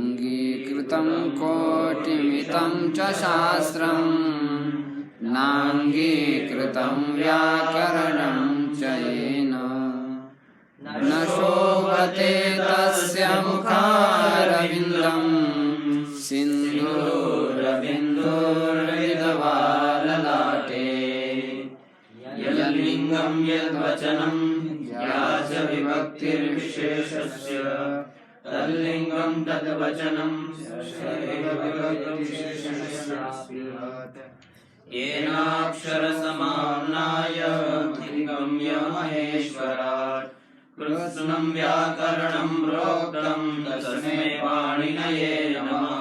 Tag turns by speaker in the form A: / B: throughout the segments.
A: अङ्गीकृतं कोटिमितं च शास्त्रं नाङ्गीकृतं व्याकरणं च येन न शोभते तस्य मुखारविन्दं सिन्धूरबिन्दुर्विधवाललाटे यल्लिङ्गं यद्वचनं या च विभक्तिर्विशेषस्य तल्लिङ्गं तद्वचनं येनाक्षरसमाम्नाय लिङ्गं महेश्वरात् कृत्स्नं व्याकरणं प्रोक्तं तस्मै पाणिनये नमः।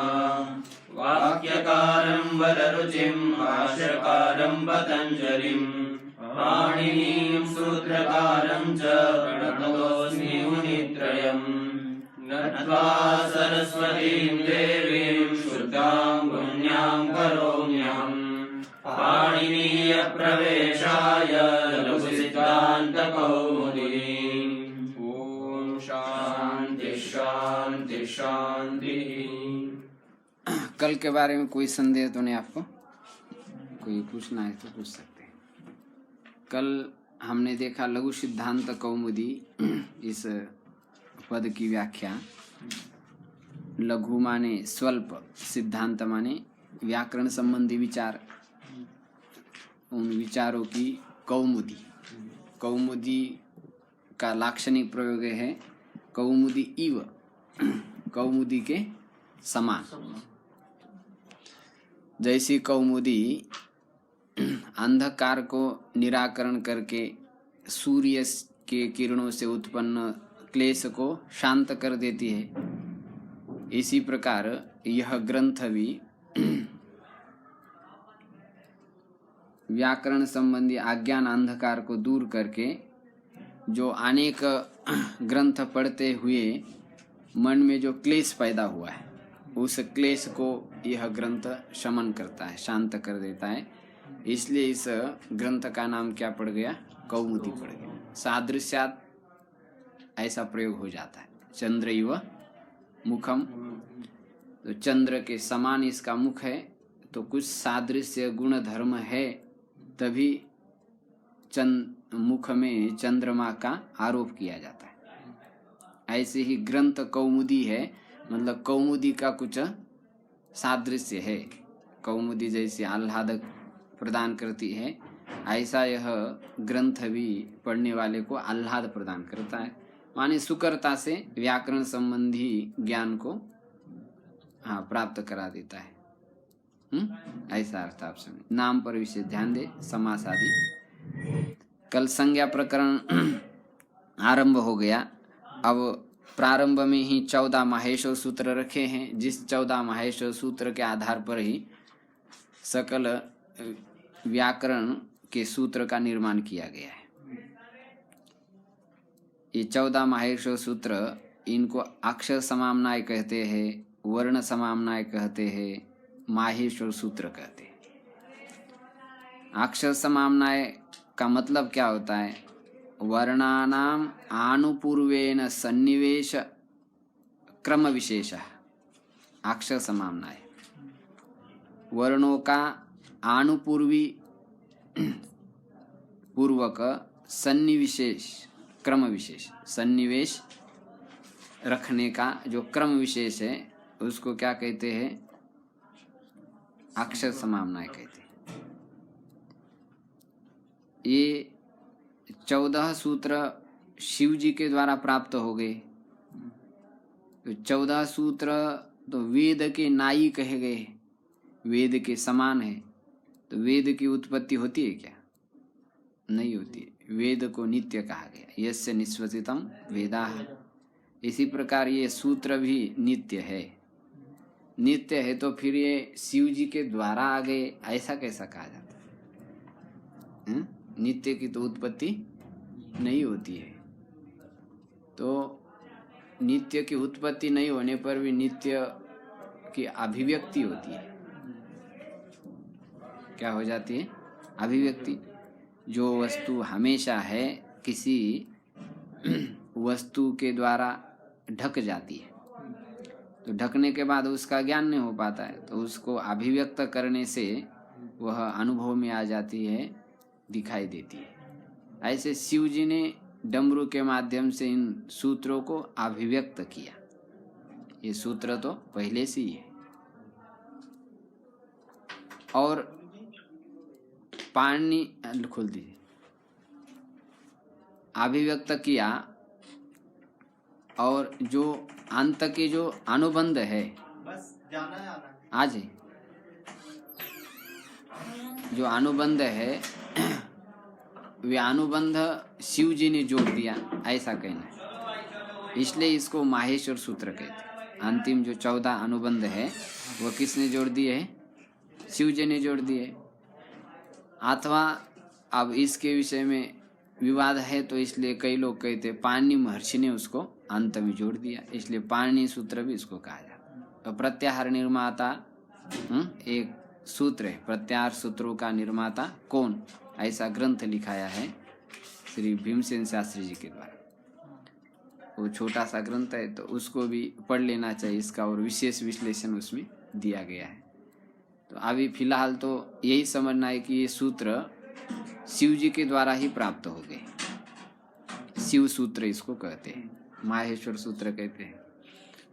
A: वाक्यकारं वररुचिं भाष्यकारं पतञ्जलिं पाणिनीं सूत्रकारं च प्रणतोऽस्मि मुनित्रयम्। नत्वा सरस्वतीं देवीं शुद्धां पुण्यां करोम्यहम्। पाणिनीयप्रवेशाय लघुसिद्धान्तकौमुदीम्। ॐ शान्ति शान्ति शान्ति।
B: कल के बारे में कोई संदेह तो नहीं आपको? कोई पूछना है तो पूछ सकते हैं। कल हमने देखा लघु सिद्धांत कौमुदी, इस पद की व्याख्या। लघु माने स्वल्प, सिद्धांत माने व्याकरण संबंधी विचार, उन विचारों की कौमुदी। कौमुदी का लाक्षणिक प्रयोग है कौमुदी इव, कौमुदी के समान। जैसी कौमुदी अंधकार को निराकरण करके सूर्य के किरणों से उत्पन्न क्लेश को शांत कर देती है, इसी प्रकार यह ग्रंथ भी व्याकरण संबंधी अज्ञान अंधकार को दूर करके जो अनेक ग्रंथ पढ़ते हुए मन में जो क्लेश पैदा हुआ है, उस क्लेश को यह ग्रंथ शमन करता है, शांत कर देता है। इसलिए इस ग्रंथ का नाम क्या पड़ गया? कौमुदी पड़ गया। सादृश्यात ऐसा प्रयोग हो जाता है। चंद्र इव मुखम, तो चंद्र के समान इसका मुख है, तो कुछ सादृश्य गुण धर्म है, तभी मुख में चंद्रमा का आरोप किया जाता है। ऐसे ही ग्रंथ कौमुदी है, मतलब कौमुदी का कुछ सादृश्य है। कौमुदी जैसे आह्लादक प्रदान करती है, ऐसा यह ग्रंथ भी पढ़ने वाले को आह्लाद प्रदान करता है, माने सुकरता से व्याकरण संबंधी ज्ञान को प्राप्त करा देता है। ऐसा अर्थ आप समझ। नाम पर विशेष ध्यान दे, समास आदि। कल संज्ञा प्रकरण आरंभ हो गया। अब प्रारंभ में ही 14 माहेश्वर सूत्र रखे हैं, जिस 14 माहेश्वर सूत्र के आधार पर ही सकल व्याकरण के सूत्र का निर्माण किया गया है। ये 14 माहेश्वर सूत्र, इनको अक्षर समाम्नाय कहते हैं, वर्ण समाम्नाय कहते हैं, माहेश्वर सूत्र कहते हैं। अक्षर समाम्नाय का मतलब क्या होता है? वर्णानाम आनुपूर्वेण सन्निवेश क्रम विशेष। अक्षर समाम्नाय वर्णों का आनुपूर्वी पूर्वक सन्निवेश क्रम विशेष, सन्निवेश रखने का जो क्रम विशेष है, उसको क्या कहते हैं? अक्षर समाम्नाय कहते हैं। ये 14 सूत्र शिव जी के द्वारा प्राप्त हो गए। तो 14 सूत्र तो वेद के नाई कहे गए, वेद के समान है। तो वेद की उत्पत्ति होती है क्या? नहीं होती है। वेद को नित्य कहा गया, यस्य निश्वसितम वेदाः। इसी प्रकार ये सूत्र भी नित्य है। नित्य है तो फिर ये शिव जी के द्वारा आ गए, ऐसा कैसा कहा जाता है? नित्य की तो उत्पत्ति नहीं होती है। तो नित्य की उत्पत्ति नहीं होने पर भी नित्य की अभिव्यक्ति होती है। क्या हो जाती है? अभिव्यक्ति। जो वस्तु हमेशा है, किसी वस्तु के द्वारा ढक जाती है, तो ढकने के बाद उसका ज्ञान नहीं हो पाता है, तो उसको अभिव्यक्त करने से वह अनुभव में आ जाती है, दिखाई देती है। ऐसे शिव जी ने डमरू के माध्यम से इन सूत्रों को अभिव्यक्त किया। ये सूत्र तो पहले से ही है। और पानी खोल दीजिए, अभिव्यक्त किया। और जो अंत के जो अनुबंध है,
C: बस जाना है आना है।
B: आज है जो अनुबंध है वे अनुबंध शिव जी ने जोड़ दिया, ऐसा कहना है। इसलिए इसको माहेश्वर सूत्र कहते हैं। अंतिम जो 14 अनुबंध है वह किसने जोड़ दिए है? शिव जी ने जोड़ दिए। अथवा अब इसके विषय में विवाद है, तो इसलिए कई लोग कहते हैं पाणिनि महर्षि ने उसको अंत में जोड़ दिया, इसलिए पाणिनि सूत्र भी इसको कहा जाता है। तो प्रत्याहार निर्माता एक सूत्र है। प्रत्याहार सूत्रों का निर्माता कौन, ऐसा ग्रंथ लिखाया है श्री भीमसेन शास्त्री जी के द्वारा। वो छोटा सा ग्रंथ है, तो उसको भी पढ़ लेना चाहिए इसका, और विशेष विश्लेषण उसमें दिया गया है। तो अभी फिलहाल तो यही समझना है कि ये सूत्र शिव जी के द्वारा ही प्राप्त हो गए। शिव सूत्र इसको कहते हैं, माहेश्वर सूत्र कहते हैं।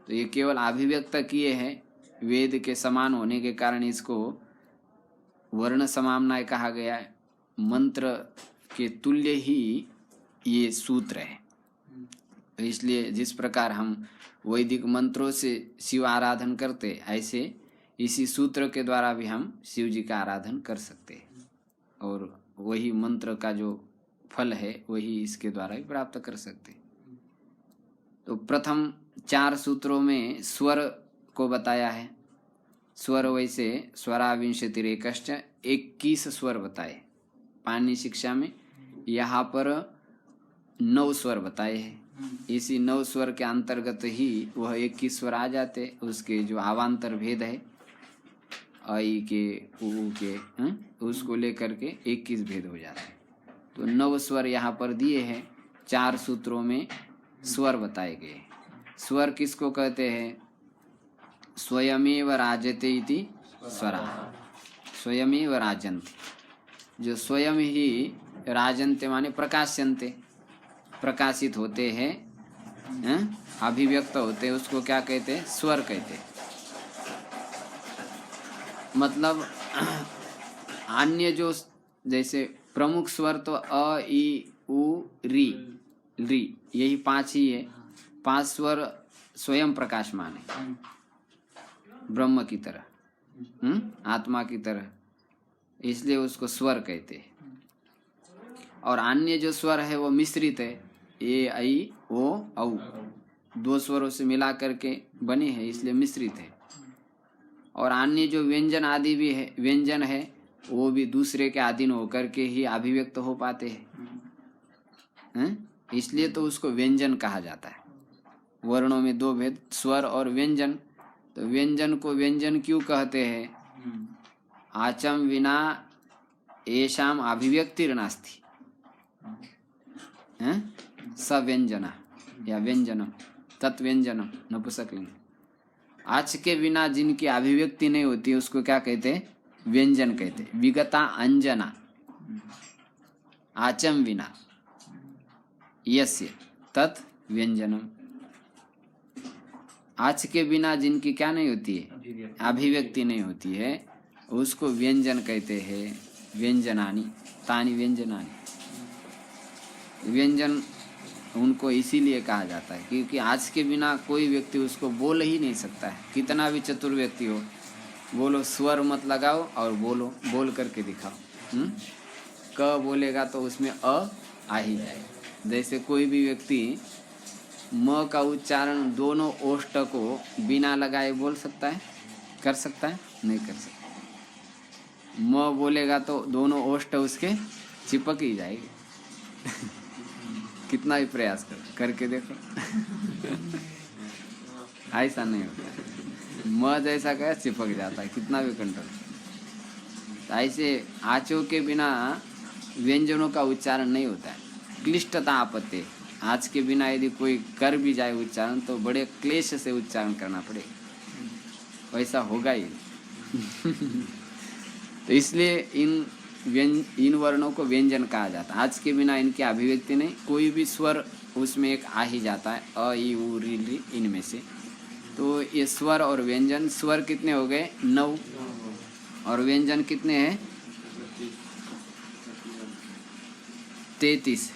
B: तो ये केवल अभिव्यक्त किए हैं, वेद के समान होने के कारण इसको वर्ण समाम्नाय कहा गया है। मंत्र के तुल्य ही ये सूत्र है। तो इसलिए जिस प्रकार हम वैदिक मंत्रों से शिव आराधन करते, ऐसे इसी सूत्र के द्वारा भी हम शिव जी का आराधन कर सकते हैं, और वही मंत्र का जो फल है वही इसके द्वारा भी प्राप्त कर सकते हैं। तो प्रथम 4 सूत्रों में स्वर को बताया है। स्वर वैसे स्वराविंशतिरेकश्च 21 स्वर बताए। पाणिनि शिक्षा में यहाँ पर 9 स्वर बताए हैं। इसी 9 स्वर के अंतर्गत ही वह 21 स्वर आ जाते। उसके जो आवांतर भेद है, आई के, उ के, उसको लेकर के 21 भेद हो जाते हैं। तो 9 स्वर यहाँ पर दिए हैं। 4 सूत्रों में स्वर बताए गए। स्वर किसको कहते हैं? स्वयमेव राजते इति स्वरा। स्वयमेव राजन्ते, जो स्वयं ही राजन्ते माने प्रकाश्यन्ते, प्रकाशित होते हैं, अभिव्यक्त होते हैं, उसको क्या कहते हैं? स्वर कहते हैं। मतलब अन्य जो जैसे प्रमुख स्वर तो अ, ई, उ, री, यही 5 ही है। 5 स्वर स्वयं प्रकाशमान है, ब्रह्म की तरह, आत्मा की तरह, इसलिए उसको स्वर कहते हैं। और अन्य जो स्वर है वो मिश्रित है, ए, आई, ओ, औ, 2 स्वरों से मिला करके बने हैं, इसलिए मिश्रित है। और अन्य जो व्यंजन आदि भी है, व्यंजन है, वो भी दूसरे के अधीन होकर के ही अभिव्यक्त हो पाते हैं, इसलिए तो उसको व्यंजन कहा जाता है। वर्णों में 2 भेद, स्वर और व्यंजन। तो व्यंजन को व्यंजन क्यों कहते हैं? आचम विना येषाम अभिव्यक्तिर नास्ति, सव्यंजना या व्यंजनम, तत्व्यंजनम नपुंसकलिंग। आच के बिना जिनकी अभिव्यक्ति नहीं होती उसको क्या कहते हैं? व्यंजन कहते हैं। विगता अंजना आचम विना यस्य तत् व्यंजनम। आच के बिना जिनकी क्या नहीं होती है? अभिव्यक्ति नहीं होती है, उसको व्यंजन कहते हैं। व्यंजनानि तानि व्यंजनानि। व्यंजन उनको इसीलिए कहा जाता है क्योंकि आज के बिना कोई व्यक्ति उसको बोल ही नहीं सकता है। कितना भी चतुर व्यक्ति हो, बोलो स्वर मत लगाओ और बोलो, बोल करके दिखाओ। क बोलेगा तो उसमें आ ही जाएगा। जैसे कोई भी व्यक्ति म का उच्चारण दोनों ओष्ठ को बिना लगाए बोल सकता है? कर सकता है? नहीं कर सकता। म बोलेगा तो दोनों ओष्ठ उसके चिपक ही जाएगी। कितना भी प्रयास करके देखो ऐसा नहीं होता। म जैसा कहे चिपक जाता है, कितना भी कंट्रोल। ऐसे आचों के बिना व्यंजनों का उच्चारण नहीं होता है। क्लिष्टता आपत्ति, आज के बिना यदि कोई कर भी जाए उच्चारण तो बड़े क्लेश से उच्चारण करना पड़ेगा, वैसा होगा ही तो इसलिए इन वर्णों को व्यंजन कहा जाता है। आज के बिना इनकी अभिव्यक्ति नहीं, कोई भी स्वर उसमें एक आ ही जाता है, अ ई उ री ली इनमें से। तो ये स्वर और व्यंजन, स्वर कितने हो गए 9 और व्यंजन कितने हैं 33।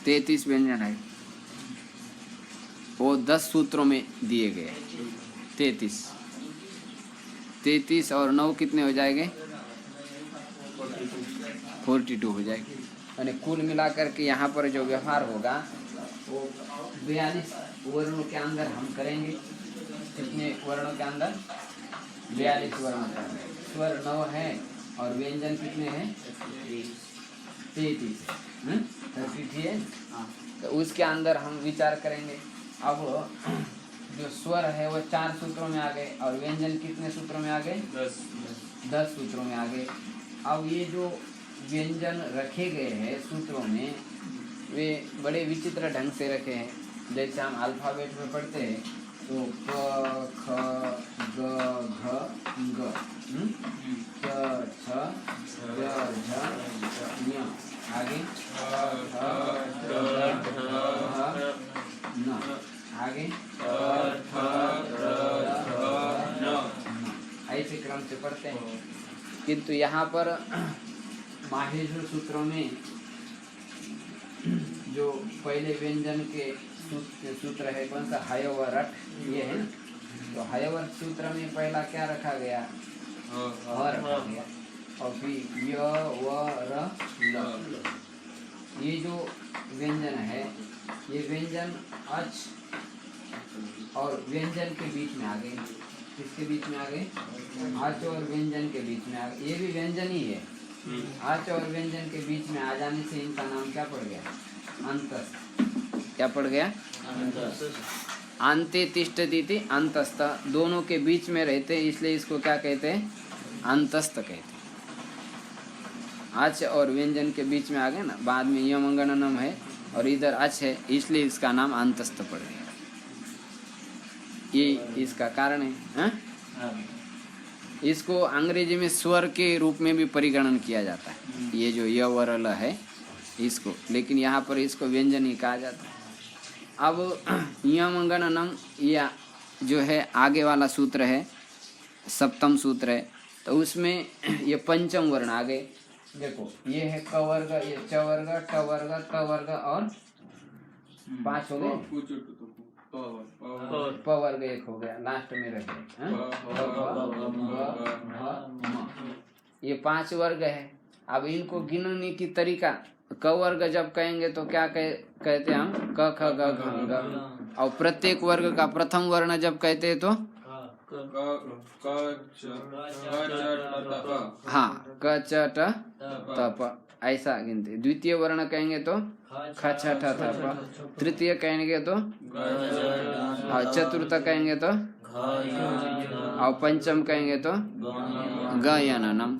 B: 33 व्यंजन है, वो 10 सूत्रों में दिए गए। 33 और 9 कितने हो जाएंगे 42 हो जाएगी। यानी कुल मिलाकर के यहाँ पर जो व्यवहार होगा वो 42 वर्णों के अंदर हम करेंगे। कितने वर्णों के अंदर 42 वर्णों के अंदर स्वर 9 है और व्यंजन कितने हैं 33 है। तो उसके अंदर हम विचार करेंगे। अब जो स्वर है वो 4 सूत्रों में आ गए और व्यंजन कितने सूत्रों में आ गए 10 सूत्रों में आ गए। अब ये जो व्यंजन रखे गए हैं सूत्रों में वे बड़े विचित्र ढंग से रखे हैं। जैसे हम अल्फाबेट में पढ़ते हैं तो क ख ग घ ङ च छ ज झ ञ आगे न आगे ऐसे क्रम से पढ़ते हैं। किंतु यहाँ पर माहेश्वर सूत्रों में जो पहले व्यंजन के सूत्र है कौन सा हयवरट ये है। तो हयवर सूत्र में पहला क्या रखा गया रखा गया और फिर य व र ल। ये जो व्यंजन है ये व्यंजन अच और व्यंजन के बीच में आ गए। किसके बीच में आ गए अच और व्यंजन के बीच में आ गए। ये भी व्यंजन ही है। अच और व्यंजन के बीच में आ जाने से इनका नाम क्या पड़ गया अंतस्थ। क्या पड़ गया अंते तिष्ठति अंतस्थ। दोनों के बीच में रहते इसलिए इसको क्या कहते हैं अंतस्थ कहते हैं। अच और व्यंजन के बीच में आ गए ना, बाद में यम अंगननम है और इधर अच है इसलिए इसका नाम अंतस्थ पड़ गया। ये इसका कारण है। इसको अंग्रेजी में स्वर के रूप में भी परिगणन किया जाता है ये जो य व र ल है इसको, लेकिन यहाँ पर इसको व्यंजन ही कहा जाता है। अब यम अंगननम या जो है आगे वाला सूत्र है सप्तम सूत्र है तो उसमें ये पंचम वर्ण आ गए। देखो ये है क वर्ग, ये च वर्ग, ट वर्ग, त वर्ग और 5 हो गए। प वर्ग 1 हो गया, लास्ट में रह गए। ये 5 वर्ग है। अब इनको गिनने की तरीका क वर्ग जब कहेंगे तो क्या कहते हैं हम क ख ग घ ङ। और प्रत्येक वर्ग का प्रथम वर्ण जब कहते हैं तो हाँ क च ट त प ऐसा गिनते। द्वितीय वर्ण कहेंगे तो ख छ ठ थ प। तृतीय कहेंगे तो चतुर्थ कहेंगे तो और पंचम कहेंगे तो ग या नम।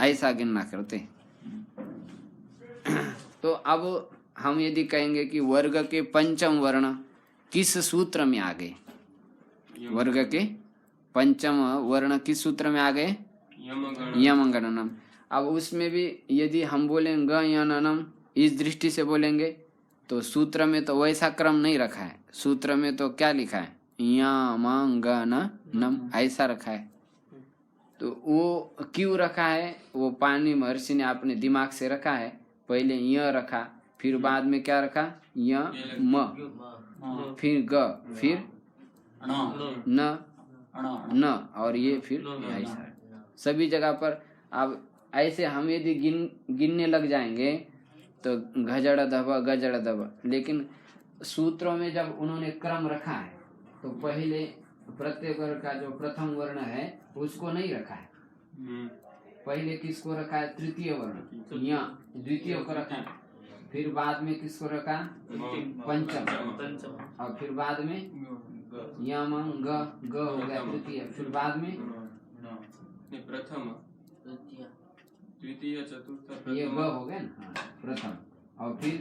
B: ऐसा गिनना करते। तो अब हम यदि कहेंगे कि वर्ग के पंचम वर्ण किस सूत्र में आ गए, वर्ग के पंचम वर्ण किस सूत्र में आ गए यम गणनम। अब उसमें भी यदि हम बोलेंगे ग या नम इस दृष्टि से बोलेंगे तो सूत्र में तो वैसा क्रम नहीं रखा है। सूत्र में तो क्या लिखा है यम गणनम ऐसा रखा है। तो वो क्यों रखा है वो पाणिनि महर्षि ने अपने दिमाग से रखा है। पहले य रखा फिर बाद में क्या रखा य म फिर ग फिर न और ये फिर ऐसा सभी जगह पर। अब ऐसे हम यदि गिनने लग जाएंगे तो घजड़ दब गजड़ दब, लेकिन सूत्रों में जब उन्होंने क्रम रखा है तो पहले प्रत्येक वर्ग का जो प्रथम वर्ण है उसको नहीं रखा है। पहले किसको रखा है तृतीय वर्ण या द्वितीय को रखा, फिर बाद में किसको रखा पंचम और फिर बाद में यम ग हो गया तृतीय, फिर बाद में
A: द्वितीय चतुर्थ
B: ये ग
A: प्रथम
B: हो गया ना, हाँ, प्रथम। और फिर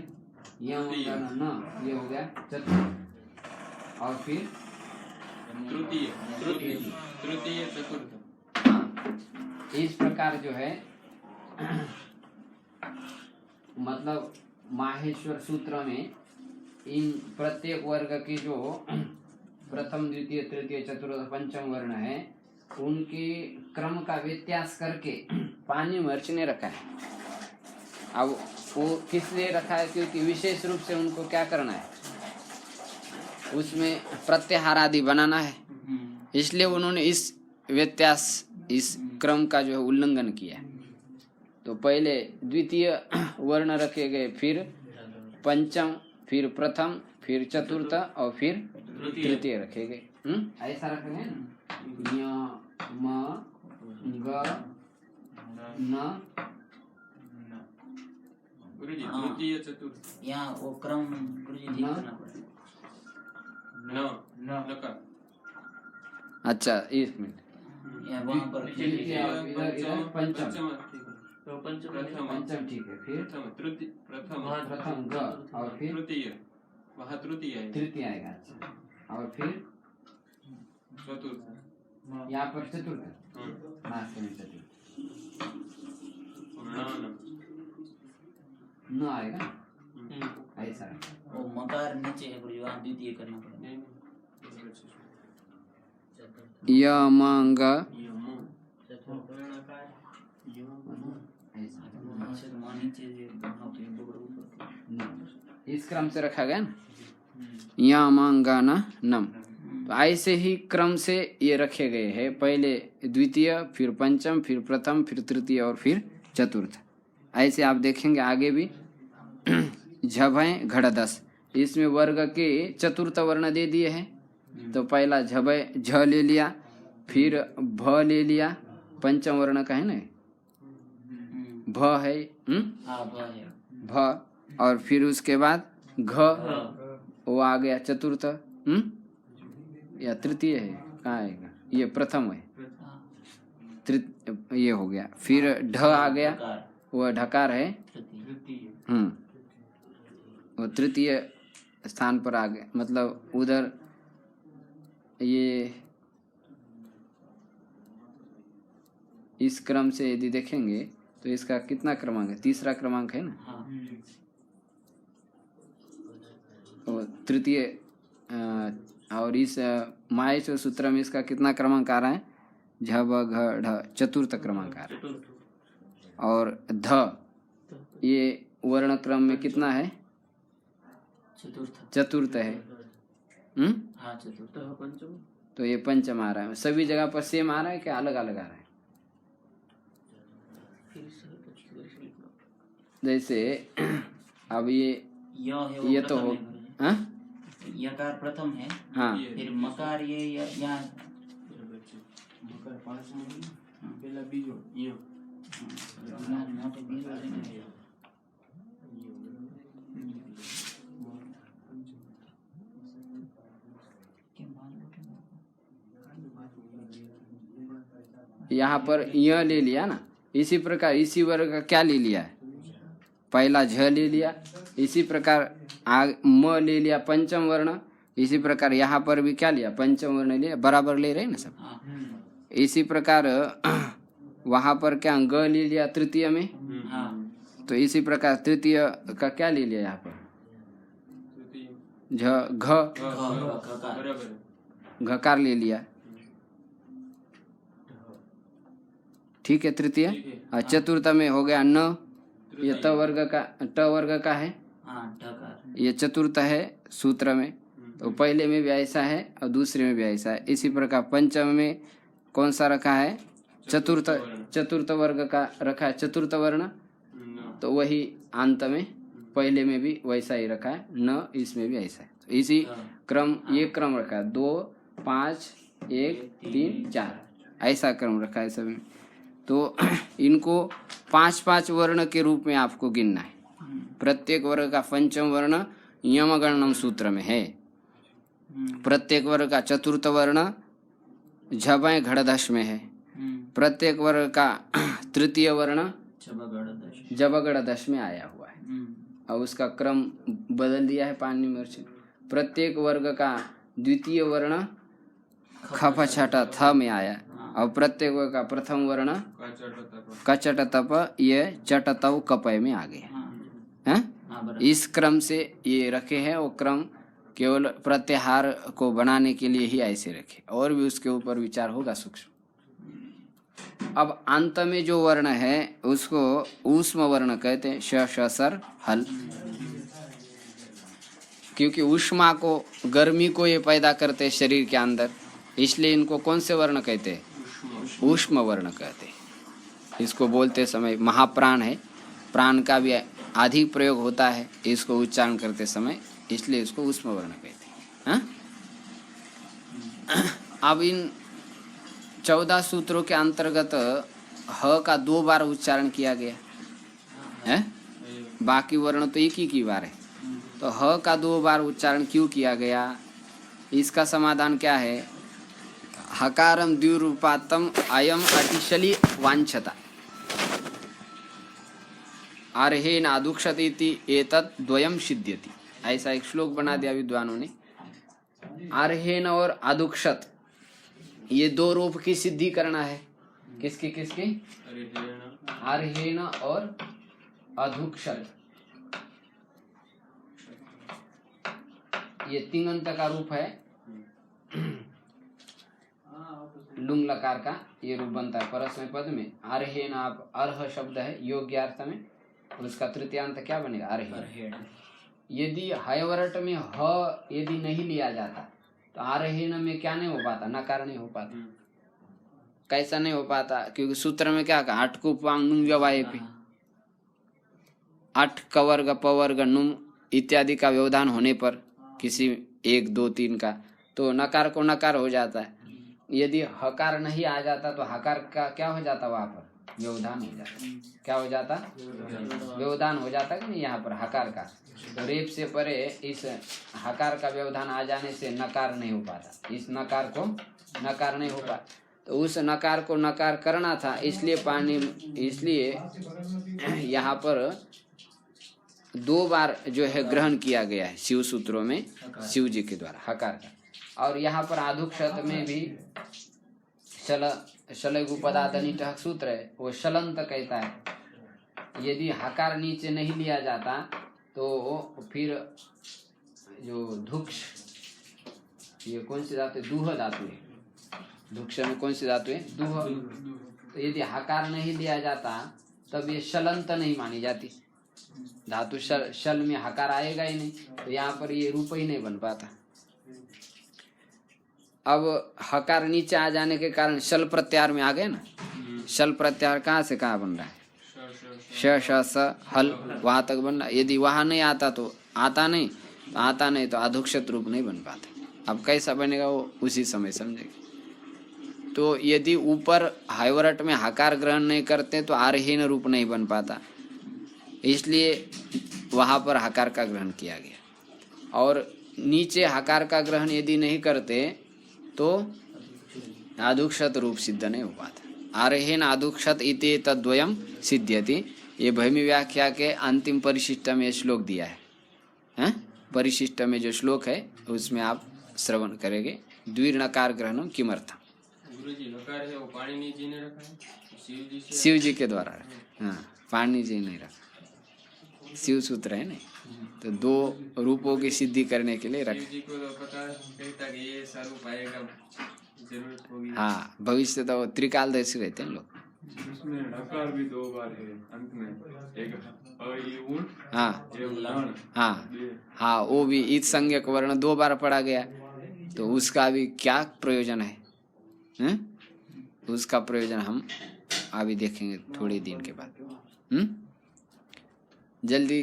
B: यम न, ये हो गया चतुर्थ। और फिर
A: तृतीय तृतीय तृतीय चतुर्थ।
B: हाँ, इस प्रकार जो है मतलब माहेश्वर सूत्र में इन प्रत्येक वर्ग के जो प्रथम द्वितीय तृतीय चतुर्थ पंचम वर्ण है उनके क्रम का व्यत्यास करके पानी में अर्चने रखा है। अब वो किस लिए रखा है? क्योंकि विशेष रूप से उनको क्या करना है, उसमें प्रत्याहार आदि बनाना है, इसलिए उन्होंने इस व्यत्यास इस क्रम का जो है उल्लंघन किया है। तो पहले द्वितीय वर्ण रखे गए, फिर पंचम, फिर प्रथम, फिर चतुर्थ और फिर तृतीय रखे गए। ऐसा रखे गए ना, य म ग न।
A: गुरुजी तृतीय चतुर्थ
D: यहाँ वो क्रम गुरुजी ठीक
B: न।
D: करना पड़ेगा।
A: न नकार।
B: अच्छा, एक मिनट।
D: यहाँ वहाँ पर
B: तृतीय इधर पंचम,
D: तो पंचम
B: पंचम ठीक है, फिर प्रथम ग और फिर
A: तृतीय, वहाँ तृतीय है,
B: तृतीय आएगा। अच्छा, और फिर
A: चतुर्थ,
B: यहाँ पर चतुर्थ, लास्ट में चतुर्थ न आएगा, ऐसा है।
D: वो मकार नीचे है गुरुजी, वहाँ द्वितीय करना पड़ेगा।
B: य म ग ऐसा।
D: वहाँ नीचे वहाँ पे ऊपर।
B: इस क्रम से रखा गया ना, या मांगा न नम। तो ऐसे ही क्रम से ये रखे गए हैं, पहले द्वितीय, फिर पंचम, फिर प्रथम, फिर तृतीय और फिर चतुर्थ। ऐसे आप देखेंगे आगे भी झभय घड़दस, इसमें वर्ग के चतुर्थ वर्ण दे दिए हैं। तो पहला झभय झ ले लिया, फिर भ ले लिया, पंचम वर्ण का है ना, भ है,
D: हाँ भ है।
B: भ, और फिर उसके बाद घ, वो आ गया चतुर्थ, या तृतीय है, कहाँ आएगा, ये प्रथम है, ये हो गया। फिर ढ आ गया, वह ढकार है, वो तृतीय स्थान पर आ गया। मतलब उधर ये इस क्रम से यदि देखेंगे तो इसका कितना क्रमांक है, तीसरा क्रमांक है ना। तो तृतीय और इस माहेश्वर सूत्र में इसका कितना क्रमांक आ रहा है, झ ब घ ढ, चतुर्थ क्रमांक आ रहा है। और ध ये वर्ण क्रम में कितना है, चतुर्थ है।
D: हाँ चतुर्थ।
B: तो ये पंचम आ रहा है। सभी जगह पर सेम आ रहा है क्या अलग अलग आ रहा है? जैसे अब ये तो हो, हाँ
D: यकार प्रथम है,
B: हाँ,
D: फिर मकार ये यहाँ मोटे बीज वाले हैं।
B: यहाँ पर य ले लिया ना, इसी प्रकार इसी वर्ग का क्या ले लिया है, पहला झ ले लिया, इसी प्रकार म ले लिया पंचम वर्ण, इसी प्रकार यहाँ पर भी क्या लिया, पंचम वर्ण लिया, बराबर ले रहे ना सब। इसी प्रकार वहाँ पर क्या ग ले लिया तृतीय में, तो इसी प्रकार तृतीय का क्या ले लिया यहाँ पर, झ घ घकार ले लिया, ठीक है तृतीय। और चतुर्थ में हो गया न, ये त वर्ग का है, ये चतुर्थ है सूत्र में। तो पहले में भी ऐसा है और दूसरे में भी ऐसा है। इसी प्रकार पंचम में कौन सा रखा है, चतुर्थ वर्ग का रखा है, चतुर्थ वर्ण। तो वही अंत में पहले में भी वैसा ही रखा है, न इसमें भी ऐसा है। तो इसी क्रम, ये क्रम रखा है 2 5 1 3 4, ऐसा क्रम रखा है सभी। तो इनको 5-5 वर्ण के रूप में आपको गिनना है। प्रत्येक वर्ग का पंचम वर्ण यमगणनम सूत्र में है, प्रत्येक वर्ग का चतुर्थ वर्ण झबय घड़दश में है, प्रत्येक वर्ग का तृतीय वर्ण जबगढ़ दश में आया हुआ है। और उसका क्रम बदल दिया है पाणिनि महर्षि। प्रत्येक वर्ग का द्वितीय वर्ण खप छठ थ में आया और प्रत्येक वर्ग का प्रथम वर्ण कचट तप ये चट तव कपय में आ गया है। इस क्रम से ये रखे हैं। वो क्रम केवल प्रत्याहार को बनाने के लिए ही ऐसे रखे, और भी उसके ऊपर विचार होगा सूक्ष्म। अब अंत में जो वर्ण है उसको ऊष्म वर्ण कहते हैं, श श सर हल। क्योंकि ऊष्मा को, गर्मी को ये पैदा करते हैं शरीर के अंदर, इसलिए इनको कौन से वर्ण कहते हैं? ऊष्म वर्ण कहते हैं। इसको बोलते समय महाप्राण है, प्राण का भी अधिक प्रयोग होता है इसको उच्चारण करते समय, इसलिए इसको ऊष्म वर्ण कहते हैं। अब इन 14 सूत्रों के अंतर्गत ह का 2 बार उच्चारण किया गया है, बाकी वर्ण तो एक ही बार है। तो ह का 2 बार उच्चारण क्यों किया गया? इसका समाधान क्या है? हकारम द्विरूपातम अयम अतिशली वांछता अर्हेन अदुक्षत इति एतत् द्वयम सिद्ध्यति। ऐसा एक श्लोक बना दिया विद्वानों ने। अर्हेन और अदुक्षत ये 2 रूप की सिद्धि करना है। किसकी किसकी? अर्हेन और अदुक्षत, ये तिङंत का रूप है। लुंग लकार का ये रूप बनता है परस्मै पद में। अर्हेन, आप अर्ह शब्द है योग्यार्थ में, उसका तृतीयांत क्या बनेगा? अर्हेन। यदि हयवरट में ह यदि नहीं लिया जाता तो अर्हेन में क्या नहीं हो पाता? नकार नहीं हो पाता। कैसा नहीं हो पाता? क्योंकि सूत्र में क्या कहा? 8 को पांग नुम व्यवाय पे, 8 कवर्ग पवर्ग नुम इत्यादि का व्यवधान होने पर किसी 1 2 3 का, तो नकार को नकार हो जाता है। यदि हकार नहीं आ जाता तो हकार का क्या हो जाता? वहां पर व्यवधान हो जाता। क्या हो जाता? व्यवधान हो जाता कि नहीं? यहाँ पर हकार का, तो रेप से परे इस हकार का व्यवधान आ जाने से नकार नहीं हो पाता। इस नकार को नकार नहीं हो पाता, तो उस नकार को नकार करना था, इसलिए यहाँ पर 2 बार जो है ग्रहण किया गया है शिव सूत्रों में, शिव जी के द्वारा हकार का। और यहाँ पर आधुक्षत में भी शलगुपदादनिट सूत्र है, वो शलंत कहता है। यदि हकार नीचे नहीं लिया जाता तो फिर जो धुक्ष, ये कौन सी धातु है? दूह धातु है। धुक्ष में कौन सी धातु है? दूह। तो यदि हकार नहीं लिया जाता तब ये शलंत नहीं मानी जाती धातु। शल में हकार आएगा ही नहीं, तो यहाँ पर ये रूप ही नहीं बन पाता। अब हकार नीचे आ जाने के कारण शल प्रत्याहार में आ गए ना। शल प्रत्याहार कहाँ से कहाँ बन रहा है? श श स हल, वहां तक बन रहा। यदि वहां नहीं आता तो आता नहीं तो अधुक्षत रूप नहीं बन पाता। अब कैसा बनेगा वो उसी समय समझेगा। तो यदि ऊपर हाइवरट में हकार ग्रहण नहीं करते तो आर्हीन रूप नहीं बन पाता, इसलिए वहां पर हकार का ग्रहण किया गया। और नीचे हकार का ग्रहण यदि नहीं करते तो आदुक्षत रूप सिद्ध नहीं हो पाता। आर्हेन आदुक्षत इति तद्वयम सिद्ध्यति। ये भैमी व्याख्या के अंतिम परिशिष्ट में ये श्लोक दिया है। परिशिष्ट में जो श्लोक है उसमें आप श्रवण करेंगे। द्विर्णकार ग्रहणम किमर्थम।
A: गुरुजी नकार है वो पाणिनि जी ने रखा है,
B: शिव जी के द्वारा रखा। हाँ, पाणिनि जी नहीं रखा, शिव सूत्र है नहीं, तो 2 रूपों की सिद्धि करने के लिए रखा।
A: जी को तो पता कहता कि ये स्वरूप आएगा, जरूरत होगी।
B: हाँ, भविष्य तो त्रिकालदर्शी रहते हैं लोग।
E: उसमें नकार भी 2 बार है अंत में, एक अयुण,
B: हाँ
E: एक लण।
B: हाँ हाँ, वो भी ईद संज्ञक वर्ण 2 बार पढ़ा गया, तो उसका भी क्या प्रयोजन है? उसका प्रयोजन हम अभी देखेंगे थोड़े दिन के बाद। जल्दी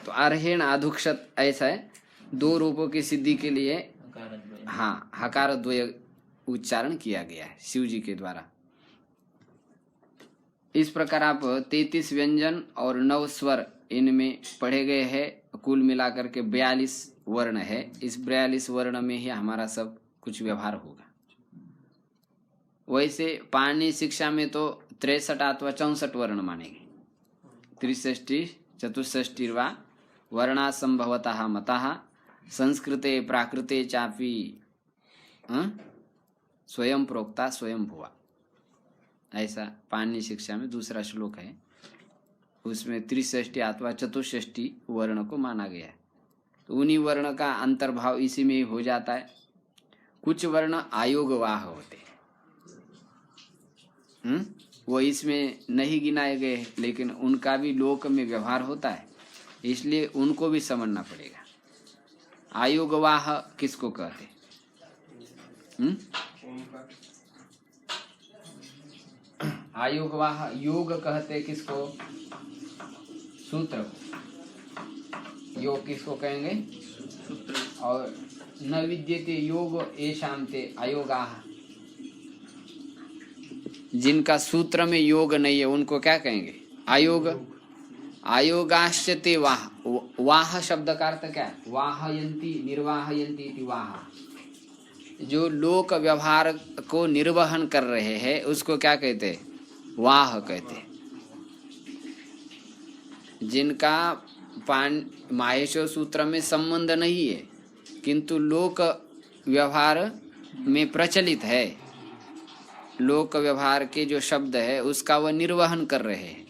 B: तो अर्हेण आधुक्षत ऐसा है। 2 रूपों की सिद्धि के लिए हाँ हकार द्वय उच्चारण किया गया है शिव जी के द्वारा। इस प्रकार आप 33 व्यंजन और 9 स्वर इनमें पढ़े गए हैं। कुल मिलाकर के 42 वर्ण है। इस 42 वर्ण में ही हमारा सब कुछ व्यवहार होगा। वैसे पाणिनि शिक्षा में तो 63 अथवा 64 वर्ण मानेंगे। 63 चतुष्षष्टि वा वर्णा संभवतः मतः संस्कृते प्राकृते चापि स्वयं प्रोक्ता स्वयं भुवा, ऐसा पाणिनि शिक्षा में दूसरा श्लोक है। उसमें 63 अथवा चतुष्षष्टि वर्ण को माना गया है। तो उन्हीं वर्ण का अंतर्भाव इसी में ही हो जाता है। कुछ वर्ण आयोगवाह होते हैं, वो इसमें नहीं गिनाए गए हैं, लेकिन उनका भी लोक में व्यवहार होता है, इसलिए उनको भी समझना पड़ेगा। आयोगवाह किसको कहते हैं? आयोगवाह योग कहते किसको? सूत्र को। योग किसको कहेंगे? और न विद्यते योग येषां ते अयोगाः, जिनका सूत्र में योग नहीं है उनको क्या कहेंगे? अयोग। अयोगाश्च ते वाह। वाह शब्द का अर्थ क्या है? वाहयन्ति निर्वाहयन्ति इति वाह। जो लोक व्यवहार को निर्वहन कर रहे हैं उसको क्या कहते हैं? वाह कहते हैं। जिनका माहेश्वर सूत्र में संबंध नहीं है किंतु लोक व्यवहार में प्रचलित है, लोक व्यवहार के जो शब्द है उसका वह निर्वहन कर रहे हैं,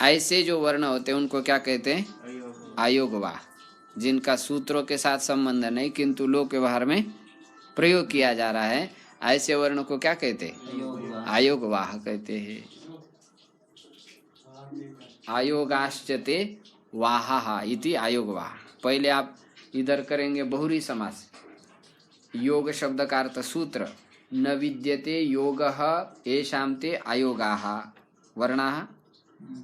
B: ऐसे जो वर्ण होते हैं उनको क्या कहते हैं? अयोगवाह। जिनका सूत्रों के साथ संबंध नहीं किंतु लोक व्यवहार में प्रयोग किया जा रहा है, ऐसे वर्ण को क्या कहते हैं? अयोगवाह कहते हैं। आयोगाश्च ते वाहा इति अयोगवाह। पहले आप इधर करेंगे बहुरी समास। योग शब्द का अर्थ सूत्र। न विद्यते योगः येषां ते अयोगाः वर्णाः,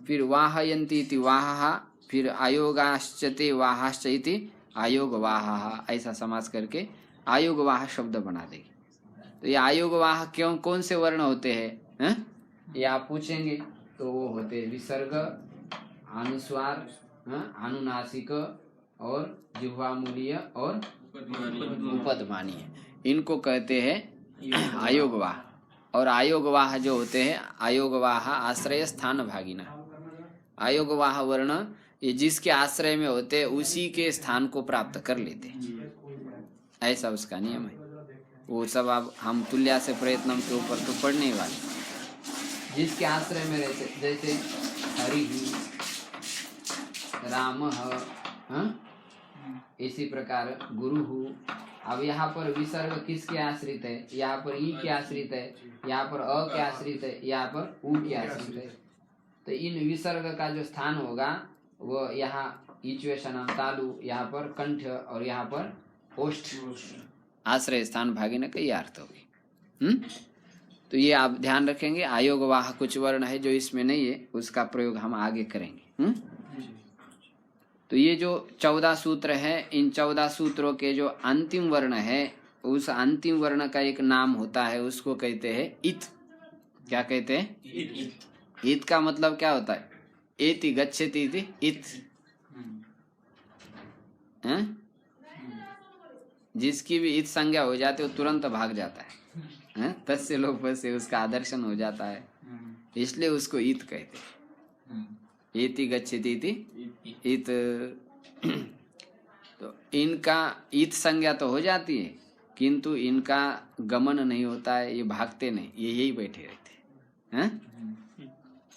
B: फिर वाहयन्ति इति वाहः, फिर अयोगाश्च ते वाहाश्च इति अयोगवाह, ऐसा समास करके अयोगवाह शब्द बना देंगे। तो ये अयोगवाह क्यों, कौन से वर्ण होते हैं? ये आप पूछेंगे तो वो होते विसर्ग, अनुस्वार, अनुनासिक और जिह्वामूलीय और उपदमानीय, इनको कहते हैं अयोगवाह। और अयोगवाह जो होते हैं, अयोगवाह आश्रय स्थान भागिना। अयोगवाह वर्ण ये जिसके आश्रय में होते हैं उसी के स्थान को प्राप्त कर लेते हैं, ऐसा उसका नियम है। वो सब अब हम तुल्या से प्रयत्नम के ऊपर तो पढ़ने वाले। जिसके आश्रय में रहते, जैसे हरि राम, इसी प्रकार गुरु। अब यहाँ पर विसर्ग किसके आश्रित है? यहाँ पर ई के आश्रित है, यहाँ पर अ के आश्रित है, यहाँ पर उ के आश्रित है। तो इन विसर्ग का जो स्थान होगा वो यहाँ ईचवेशनम तालु, यहाँ पर कंठ और यहाँ पर ओष्ठ, आश्रय स्थान भागिन का ये अर्थ होगी। तो ये आप ध्यान रखेंगे। अयोगवाह कुछ वर्ण है जो इसमें नहीं है, उसका प्रयोग हम आगे करेंगे। तो ये जो 14 सूत्र है, इन 14 सूत्रों के जो अंतिम वर्ण है, उस अंतिम वर्ण का एक नाम होता है, उसको कहते हैं इत। क्या कहते हैं? इत का मतलब क्या होता है? एति गच्छति इति इत। जिसकी भी इत संज्ञा हो जाती है वो तुरंत भाग जाता है, तस्य लोभ से उसका आदर्शन हो जाता है, इसलिए उसको इत कहते हैं। एति गच्छति इति इत। तो इनका इत संज्ञा तो हो जाती है किंतु इनका गमन नहीं होता है, ये भागते नहीं, ये यही बैठे रहते हैं।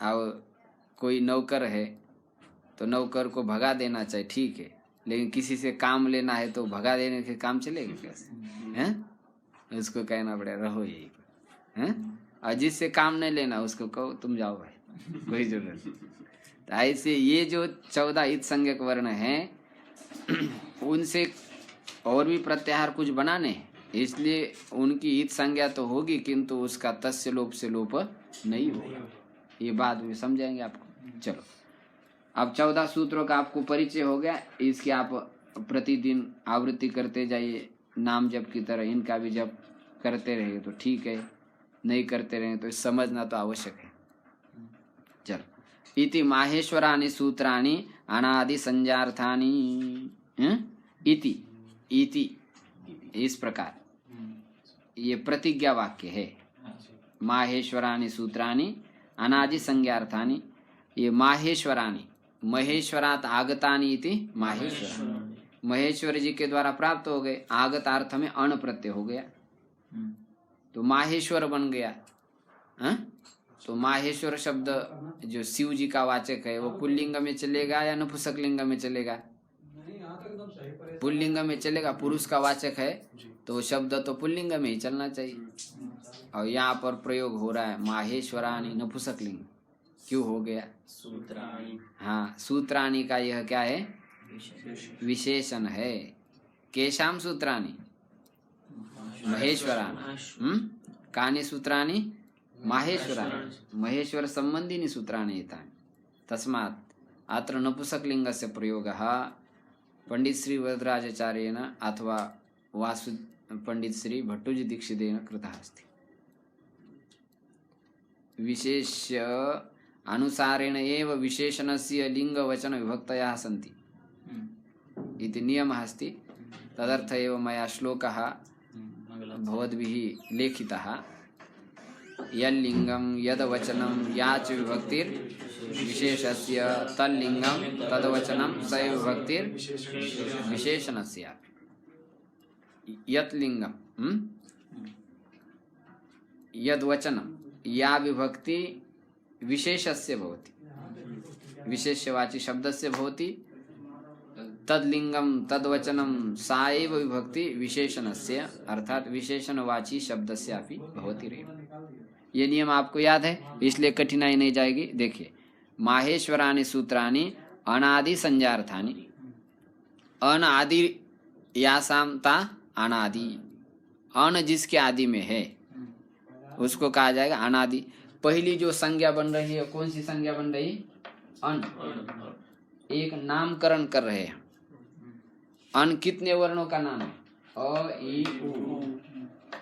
B: और कोई नौकर है तो नौकर को भगा देना चाहिए, ठीक है, लेकिन किसी से काम लेना है तो भगा देने के काम चलेगा कैसे? उसको कहना पड़ेगा रहो यही पर। और जिससे काम नहीं लेना उसको कहो तुम जाओ भाई, कोई जरूरत नहीं। तो ऐसे ये जो 14 इत संज्ञक वर्ण हैं उनसे और भी प्रत्याहार कुछ बनाने, इसलिए उनकी इत संज्ञा तो होगी किंतु उसका तस्य लोप से लोप नहीं होगा। ये बाद में समझाएंगे आपको। चलो, अब 14 सूत्रों का आपको परिचय हो गया। इसकी आप प्रतिदिन आवृत्ति करते जाइए, नाम जप की तरह इनका भी जप करते रहिए तो ठीक है, नहीं करते रहे तो समझना तो आवश्यक है। चलो, इति माहेश्वराणि सूत्राणि अनादि संजार्थानि। इति इति इस प्रकार ये प्रतिज्ञा वाक्य है। माहेश्वराणि सूत्राणि अनादि संज्ञार्थानि। ये माहेश्वराणि, महेश्वरात आगतानि इति माहेश्वर, महेश्वर जी के द्वारा प्राप्त हो गए। आगतार्थ में अण प्रत्यय हो गया तो माहेश्वर बन गया। तो माहेश्वर शब्द जो शिव जी का वाचक है वो पुल्लिंग में चलेगा या नपुंसकलिंग में चलेगा? पुल्लिंग में चलेगा। पुरुष का वाचक है तो शब्द तो पुल्लिंग में ही चलना चाहिए। और यहाँ पर प्रयोग हो रहा है माहेश्वराणि नपुंसकलिंग, क्यों हो गया?
D: सूत्राणि।
B: हाँ, सूत्राणि का यह क्या है? विशेषण है। केशाम सूत्राणि? महेश्वराणि। कानि सूत्राणि? माहेश्वराणि। महेश्वर संबंधिनी सूत्राणि एतानि। तस्मात् अत्र नपुंसकलिंगस्य प्रयोगः पंडित श्री वरदराजाचार्येण अथवा वासु पंडित श्री भट्टोजी दीक्षितेन कृतः अस्ति। विशेष्य अनुसारेण एव विशेषणस्य लिंगवचन विभक्तयः सन्ति इति नियमः अस्ति। तदर्थ एव मया श्लोकः भवद्भिः लेखितः। यल्लिंगं यद्वचनं याच विभक्तिर् विशेषस्य तल्लिंगं तद्वचनं स विभक्तिर् विशेषणस्य। यत् लिंगं यद्वचनं या विभक्ति विशेषस्य भवति, विशेष्यवाची शब्दस्य भवति। तद्लिंगं तद्वचनं सा एव विभक्ति विशेषणस्य, अर्थात विशेषणवाची शब्दस्यापि भवति रेव। ये नियम आपको याद है, इसलिए कठिनाई नहीं जाएगी। देखिए, माहेश्वराणि सूत्राणि अनादि संज्ञार्थानि। अन आदि यासाम ता अनादि। अन जिसके आदि में है उसको कहा जाएगा अनादि। पहली जो संज्ञा बन रही है कौन सी संज्ञा बन रही? अन। एक नामकरण कर रहे हैं। अन कितने वर्णों का नाम है? अ, ई, उ।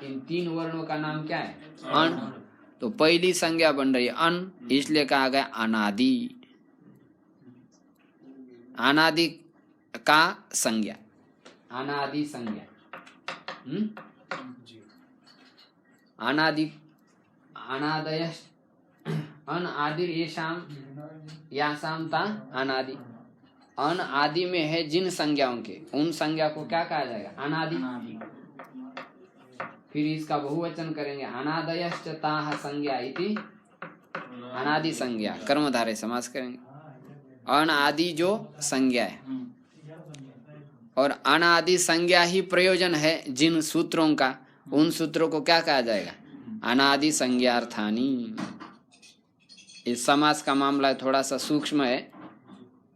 B: इन 3 वर्णों का नाम क्या है? अन। तो पहली संज्ञा बन रही है अन, इसलिए कहा गया अनादि। अनादि का संज्ञा, अनादि संज्ञा। अनादि अनादय अन आदि येषाम यासाम ता अनादि। अन आदि में है जिन संज्ञाओं के, उन संज्ञा को क्या कहा जाएगा? अनादि। फिर इसका बहुवचन करेंगे अनादयश्च ताः संज्ञा इति अनादि संज्ञा। कर्मधारय समास करेंगे। अन आदि जो संज्ञा है और अनादि संज्ञा ही प्रयोजन है जिन सूत्रों का, उन सूत्रों को क्या कहा जाएगा? अनादि संज्ञार्थानि। इस समास का मामला थोड़ा सा सूक्ष्म है,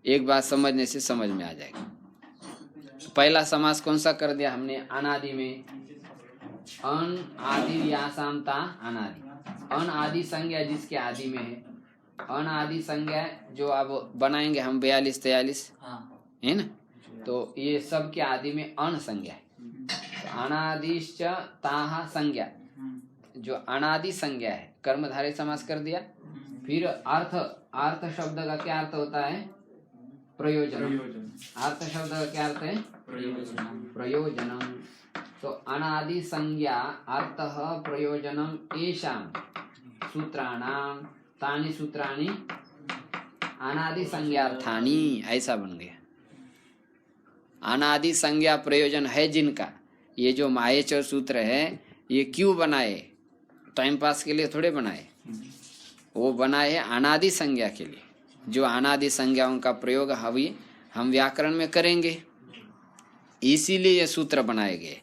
B: एक बात समझने से समझ में आ जाएगा। पहला समास कौन सा कर दिया हमने? अनादि में अन आदि यासाम ता अनादि। अन आदि संज्ञा जिसके आदि में है। अन आदि संज्ञा जो अब बनाएंगे हम 42-43 है ना, तो ये सब के आदि में अन संज्ञा है। तो अनादिश्च ताः संज्ञा, जो अनादि संज्ञा है, कर्मधारय समास कर दिया। फिर अर्थ, अर्थ शब्द का क्या अर्थ होता है? प्रयोजन। अर्थ शब्द का क्या अर्थ है? प्रयोजनम। तो अनादि संज्ञा अर्थः प्रयोजनम येषां सूत्राणां तानि सूत्राणि अनादि संज्ञार्थानि, ऐसा बन गया। अनादि संज्ञा प्रयोजन है जिनका, ये जो माहेश्वर सूत्र है ये क्यों बनाए? टाइम पास के लिए थोड़े बनाए, वो बनाए है अनादि संज्ञा के लिए। जो अनादि संज्ञाओं का प्रयोग हम व्याकरण में करेंगे, इसीलिए ये सूत्र बनाए गए।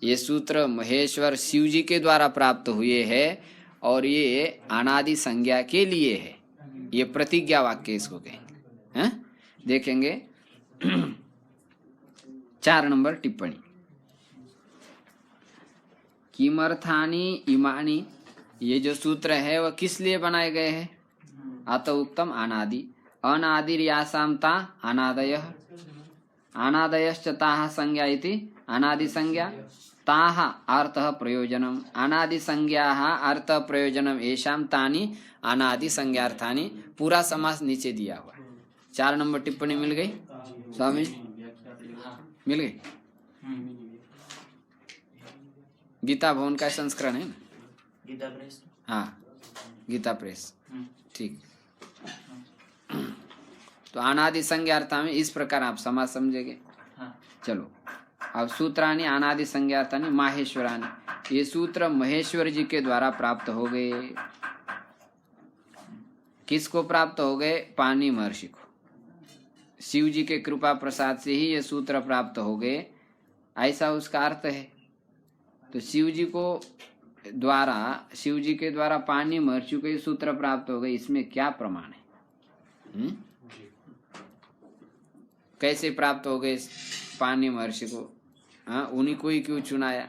B: ये सूत्र महेश्वर शिव जी के द्वारा प्राप्त हुए हैं और ये अनादि संज्ञा के लिए है। ये प्रतिज्ञा वाक्य इसको कहेंगे। हैं? देखेंगे 4 नंबर टिप्पणी। किमर्थानि इमानि, ये जो सूत्र है वह किस लिए बनाए गए हैं? अत उत्तम अनादि। अनादिर्यासाम ता अनादयः। अनादयश्च ताः संज्ञा इति अनादि संज्ञा। ताः अर्थः प्रयोजनम। अनादि संज्ञाः अर्थः प्रयोजनम येषां तानि अनादि संज्ञार्थानि। पूरा समास नीचे दिया हुआ। 4 नंबर टिप्पणी मिल गई स्वामी? मिल गई। गीता भवन का संस्करण है ना?
D: गीता प्रेस।
B: हाँ, गीता प्रेस,
D: हम्म,
B: ठीक। तो अनादि संज्ञार्था में इस प्रकार आप समाज समझेंगे।
D: हाँ।
B: चलो, अब सूत्रानी अनादि संज्ञार्थानी माहेश्वरानी, ये सूत्र महेश्वर जी के द्वारा प्राप्त हो गए। किसको प्राप्त हो गए? पानी महर्षि को। शिव जी के कृपा प्रसाद से ही ये सूत्र प्राप्त हो गए, ऐसा उसका अर्थ है। तो शिव जी के द्वारा पानी महर्षि को ये सूत्र प्राप्त हो गए, इसमें क्या प्रमाण है? कैसे प्राप्त हो गए पानी महर्षि को? हाँ, उन्हीं को ही क्यों चुनाया?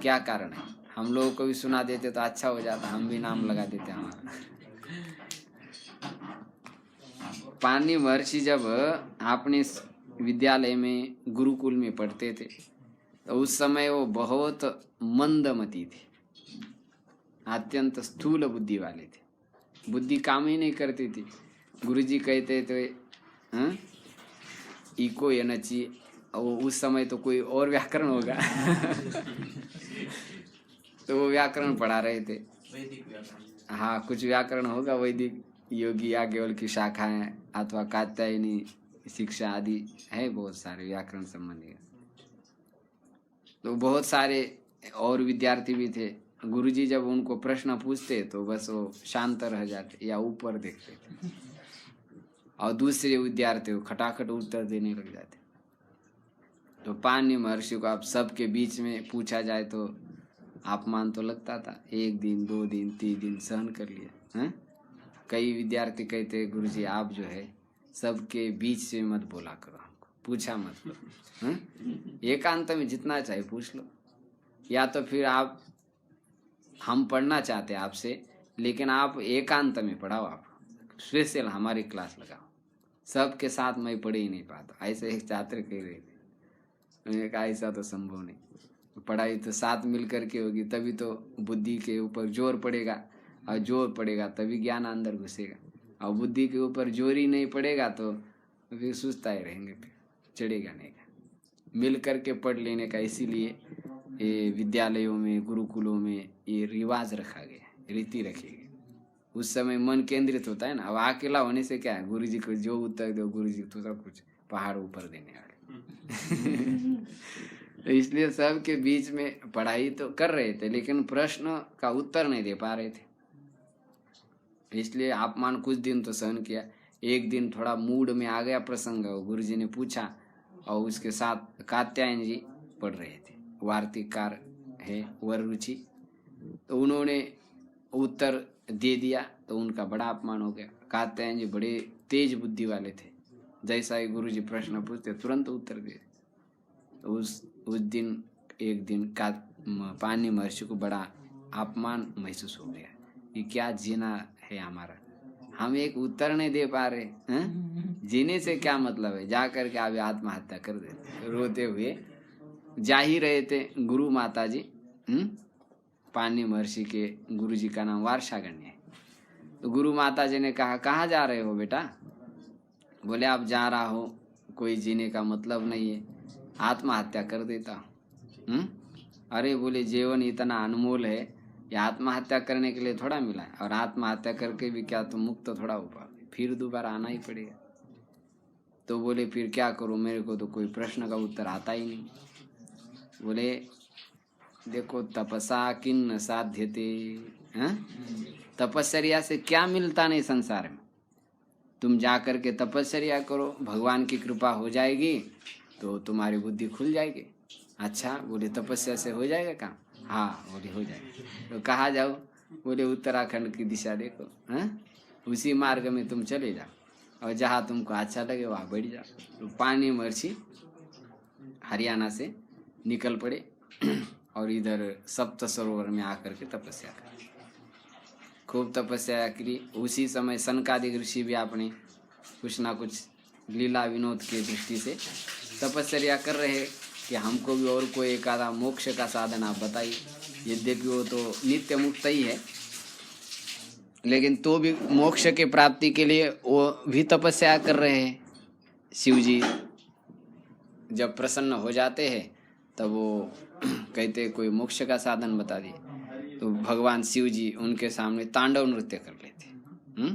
B: क्या कारण है? हम लोगों को भी सुना देते तो अच्छा हो जाता, हम भी नाम लगा देते हमारा। पानी महर्षि जब अपने विद्यालय में गुरुकुल में पढ़ते थे तो उस समय वो बहुत मंदमती थे, अत्यंत स्थूल बुद्धि वाले थे, बुद्धि काम ही नहीं करती थी। गुरुजी कहते थे इको या नची, उस समय तो कोई और व्याकरण होगा तो वो व्याकरण पढ़ा रहे थे।
A: वैदिक व्याकरण।
B: हाँ, कुछ व्याकरण होगा, वैदिक योगी याज्ञवल की शाखाएं अथवा कात्यायनी शिक्षा आदि है, बहुत सारे व्याकरण संबंधी। तो बहुत सारे और विद्यार्थी भी थे। गुरुजी जब उनको प्रश्न पूछते तो बस वो शांत रह जाते या ऊपर देखते थे, और दूसरे विद्यार्थी को खटाखट उत्तर देने लग जाते। तो पानी महर्षि को आप सबके बीच में पूछा जाए तो अपमान तो लगता था। 1 दिन 2 दिन 3 दिन सहन कर लिया हैं? कई विद्यार्थी कहते गुरुजी आप जो है सबके बीच से मत बोला करो, हमको पूछा मत करो, एकांत में जितना चाहे पूछ लो, या तो फिर आप, हम पढ़ना चाहते हैं आपसे लेकिन आप एकांत में पढ़ाओ, आप स्पेशल हमारी क्लास लगाओ, सबके साथ मैं पढ़ ही नहीं पाता। ऐसे एक छात्र कह रहे थे, मैंने कहा ऐसा तो संभव नहीं, पढ़ाई तो साथ मिल करके होगी, तभी तो बुद्धि के ऊपर जोर पड़ेगा, और जोर पड़ेगा तभी ज्ञान अंदर घुसेगा, और बुद्धि के ऊपर जोर ही नहीं पड़ेगा तो फिर सुस्ताए रहेंगे, फिर चढ़ेगा नहीं का। मिल करके पढ़ लेने का इसीलिए ये विद्यालयों में गुरुकुलों में ये रिवाज रखा गया, रीति रखी गई। उस समय मन केंद्रित होता है ना। अब अकेला होने से क्या है, गुरुजी को जो उत्तर दो, गुरुजी तो सब कुछ पहाड़ ऊपर देने वाले तो इसलिए सबके बीच में पढ़ाई तो कर रहे थे लेकिन प्रश्न का उत्तर नहीं दे पा रहे थे, इसलिए अपमान कुछ दिन तो सहन किया। एक दिन थोड़ा मूड में आ गया प्रसंग, गुरुजी ने पूछा, और उसके साथ कात्यायन जी पढ़ रहे थे, वार्तिककार है वररुचि, तो उन्होंने उत्तर दे दिया तो उनका बड़ा अपमान हो गया। कात्यायन जी बड़े तेज बुद्धि वाले थे, जैसा ही गुरुजी प्रश्न पूछते तुरंत उत्तर दे। तो उस दिन एक दिन का पानी महर्षि को बड़ा अपमान महसूस हो गया कि क्या जीना है हमारा, हम एक उत्तर नहीं दे पा रहे हैं, जीने से क्या मतलब है, जा करके आप आत्महत्या कर देते। रोते हुए जा ही रहे थे गुरु माता जी, पानी महर्षि के गुरु जी का नाम वारसागण्य है। तो गुरु माता जी ने कहा कहाँ जा रहे हो बेटा? बोले आप जा रहा हो, कोई जीने का मतलब नहीं है, आत्महत्या कर देता हूँ। अरे बोले जीवन इतना अनमोल है, ये आत्महत्या करने के लिए थोड़ा मिला है, और आत्महत्या करके भी क्या तो मुक्त थोड़ा हो पाओगे, फिर दोबारा आना ही पड़ेगा। तो बोले फिर क्या करूँ, मेरे को तो कोई प्रश्न का उत्तर आता ही नहीं। बोले देखो तपसा किन्न साध्यते, तपस्या से क्या मिलता नहीं संसार में, तुम जा करके तपस्या करो, भगवान की कृपा हो जाएगी तो तुम्हारी बुद्धि खुल जाएगी। अच्छा बोले तपस्या से हो जाएगा काम? हाँ बोले हो जाएगा। तो कहाँ जाओ? बोले उत्तराखंड की दिशा देखो, उसी मार्ग में तुम चले जाओ, और जहाँ तुमको अच्छा लगे वहाँ बैठ जाओ। तो पानी महर्षि हरियाणा से निकल पड़े और इधर सप्त सरोवर में आकर के तपस्या करी, खूब तपस्या करी। उसी समय सनकादिक ऋषि भी आपने कुछ ना कुछ लीला विनोद के दृष्टि से तपस्या कर रहे कि हमको भी और कोई एक आधा मोक्ष का साधन आप बताइए। यद्यपि वो तो नित्य मुक्त ही है, लेकिन तो भी मोक्ष के प्राप्ति के लिए वो भी तपस्या कर रहे हैं। शिव जी जब प्रसन्न हो जाते हैं तब वो कहते कोई मोक्ष का साधन बता दिए तो भगवान शिव जी उनके सामने तांडव नृत्य कर लेते।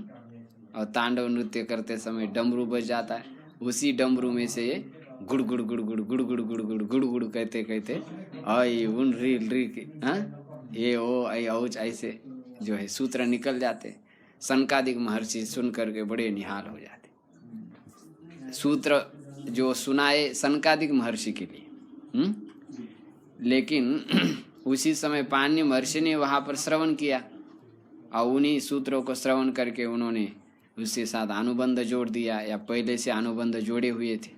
B: और तांडव नृत्य करते समय डमरू बज जाता है, उसी डमरू में से ये गुड़ गुड़ गुड़ गुड़ गुड़ गुड़ गुड़ गुड़ गुड़ गुड़ कहते कहते आई उन री री ये ओ आई औच ऐसे जो है सूत्र निकल जाते। सनकादिक महर्षि सुन करके बड़े निहाल हो जाते। सूत्र जो सुनाए सनकादिक महर्षि के लिए, लेकिन उसी समय पाणिनि महर्षि ने वहाँ पर श्रवण किया और उन्हीं सूत्रों को श्रवण करके उन्होंने उसके साथ अनुबंध जोड़ दिया या पहले से अनुबंध जोड़े हुए थे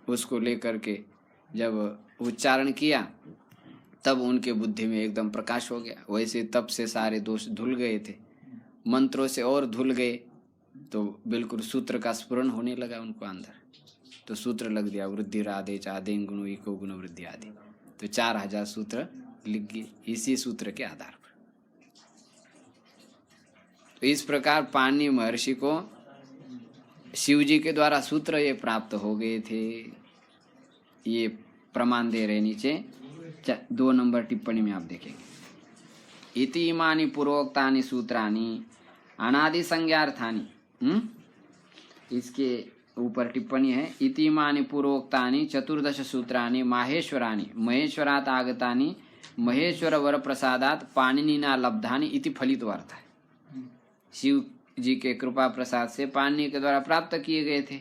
B: उसको लेकर के जब उच्चारण किया तब उनके बुद्धि में एकदम प्रकाश हो गया। वैसे तब से सारे दोष धुल गए थे, मंत्रों से और धुल गए, तो बिल्कुल सूत्र का स्फुरन होने लगा उनको अंदर। तो सूत्र लग दिया वृद्धि राधे चाधे गुण इको गुण वृद्धि आदि, तो 4000 सूत्र लिख गए इसी सूत्र के आधार पर। तो इस प्रकार पाणिनि महर्षि को शिव जी के द्वारा सूत्र ये प्राप्त हो गए थे। ये प्रमाण दे रहे नीचे 2 नंबर टिप्पणी में आप देखेंगे। इति इमानि पूर्वोक्तानि सूत्राणि अनादि संज्ञार्थानि, इसके ऊपर टिप्पणी है इति इमानि पूर्वोक्तानि 14 सूत्राणि माहेश्वराणि महेश्वरात् आगतानि महेश्वर वर प्रसादात पाणिनिना लब्धानि इति फलितवार्थ है। शिव जी के कृपा प्रसाद से पाणिनि के द्वारा प्राप्त किए गए थे,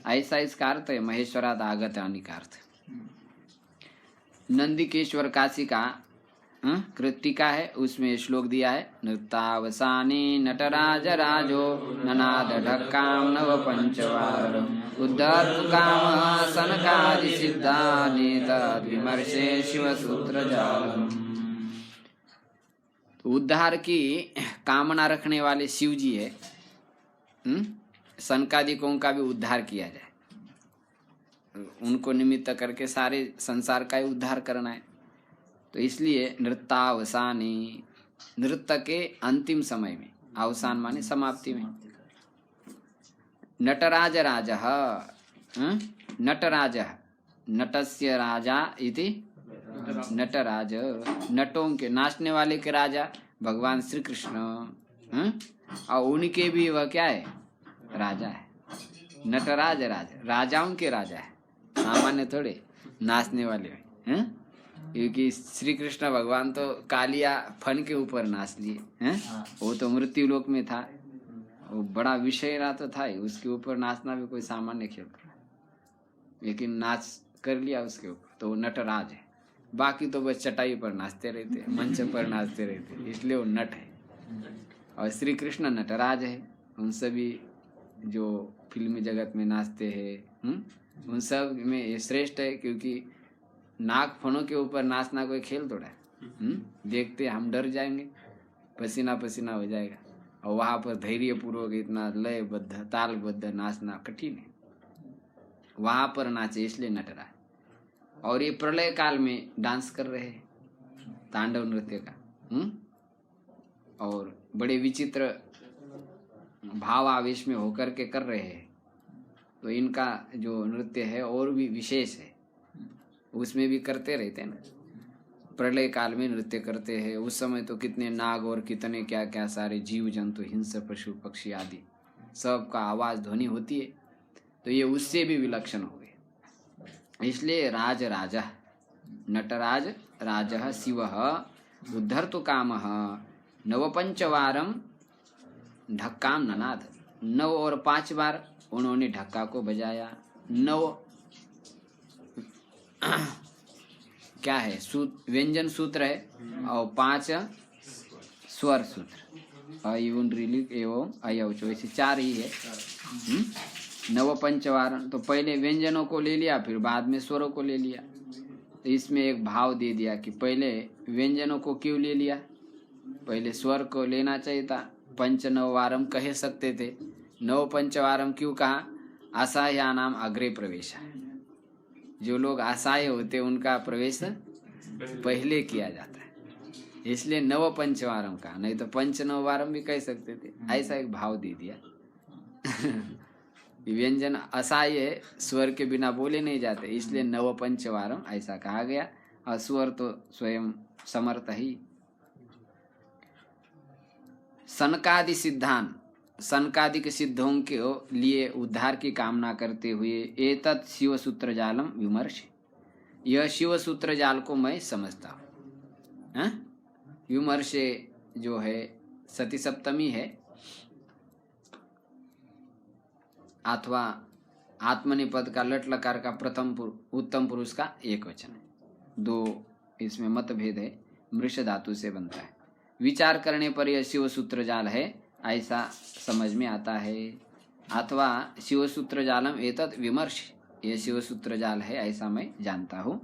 B: ऐसा इसका अर्थ है महेश्वरात् आगतानि का अर्थ। नंदिकेश्वर काशी का कृतिका है, उसमें श्लोक दिया है नृत्तावसाने नटराज राजो ननाद ढक्काम नव पंचवारम उद्धर्तु काम सनकादि सिद्धा नेता विमर्शे शिव सूत्र जालम। उद्धार की कामना रखने वाले शिव जी है, सनकादिकों का भी उद्धार किया जाए, उनको निमित्त करके सारे संसार का ही उद्धार करना है। तो इसलिए नृत्तावसानी, नृत्य के अंतिम समय में, अवसान माने समाप्ति में, नटराज राजः, नटराज नटस्य राजा इति नटराज, नटों के नाचने वाले के राजा भगवान श्री कृष्ण, और उनके भी वह क्या है राजा है। नटराज राजा, राजाओं के राजा है, सामान्य थोड़े नाचने वाले हैं। क्योंकि श्री कृष्ण भगवान तो कालिया फन के ऊपर नाच लिए हैं, वो तो मृत्यु लोक में था, वो बड़ा विषय रहा तो था ही, उसके ऊपर नाचना भी कोई सामान्य खेल था, लेकिन नाच कर लिया उसके ऊपर, तो वो नटराज है। बाकी तो बस चटाई पर नाचते रहते, मंच पर नाचते रहते, इसलिए वो नट है। और श्री कृष्ण नटराज है। उन सभी जो फिल्मी जगत में नाचते हैं उन सब में ये श्रेष्ठ है, क्योंकि नाक फनों के ऊपर नाचना कोई खेल थोड़ा है। देखते हम डर जाएंगे, पसीना पसीना हो जाएगा, और वहाँ पर धैर्य पूर्वक इतना लयबद्ध तालबद्ध नाचना कठिन है। वहाँ पर नाचे इसलिए नटराज। और ये प्रलय काल में डांस कर रहे हैं तांडव नृत्य का, और बड़े विचित्र भाव आवेश में होकर के कर रहे हैं। तो इनका जो नृत्य है और भी विशेष है, उसमें भी करते रहते हैं ना, प्रलय काल में नृत्य करते हैं। उस समय तो कितने नाग और कितने क्या क्या सारे जीव जंतु, हिंस पशु पक्षी आदि सबका आवाज ध्वनि होती है, तो ये उससे भी विलक्षण हो गए। इसलिए राज राजा नटराज राजः शिवः उद्धर्तु कामः नवपंचवारम ढक्काम ननाद, 9 और 5 बार उन्होंने ढक्का को बजाया। 9 क्या है व्यंजन सूत्र है, और 5 स्वर सूत्र अयुन रिलिक एवं अयौचो, ऐसे 4 ही है। नवपंचवारम, तो पहले व्यंजनों को ले लिया, फिर बाद में स्वरों को ले लिया। तो इसमें एक भाव दे दिया कि पहले व्यंजनों को क्यों ले लिया, पहले स्वर को लेना चाहिए था। पंच नववारम कह सकते थे, 9 पंचवारम क्यों कहा, असहाया नाम अग्रे प्रवेश है। जो लोग असहाय होते उनका प्रवेश पहले किया जाता है, इसलिए 9 पंचवारम का, नहीं तो पंच नववारम भी कह सकते थे। ऐसा एक भाव दे दिया। व्यंजन असहाय है, स्वर के बिना बोले नहीं जाते, इसलिए 9 पंचवारम ऐसा कहा गया। अस्वर तो स्वयं समर्थ ही। सनकादि सिद्धांत, सनकादि के सिद्धों के लिए उद्धार की कामना करते हुए एतत् शिव सूत्र जालम विमर्श, यह शिव सूत्र जाल को मैं समझता हूँ। विमर्श जो है सती सप्तमी है, अथवा आत्मनिपद का लट लकार का प्रथम उत्तम पुरुष का एक वचन है। दो इसमें मतभेद है, मृष धातु से बनता है। विचार करने पर यह शिव सूत्र जाल है ऐसा समझ में आता है, अथवा शिव सूत्र जालम एतत् विमर्श, यह शिव सूत्र जाल है ऐसा मैं जानता हूँ।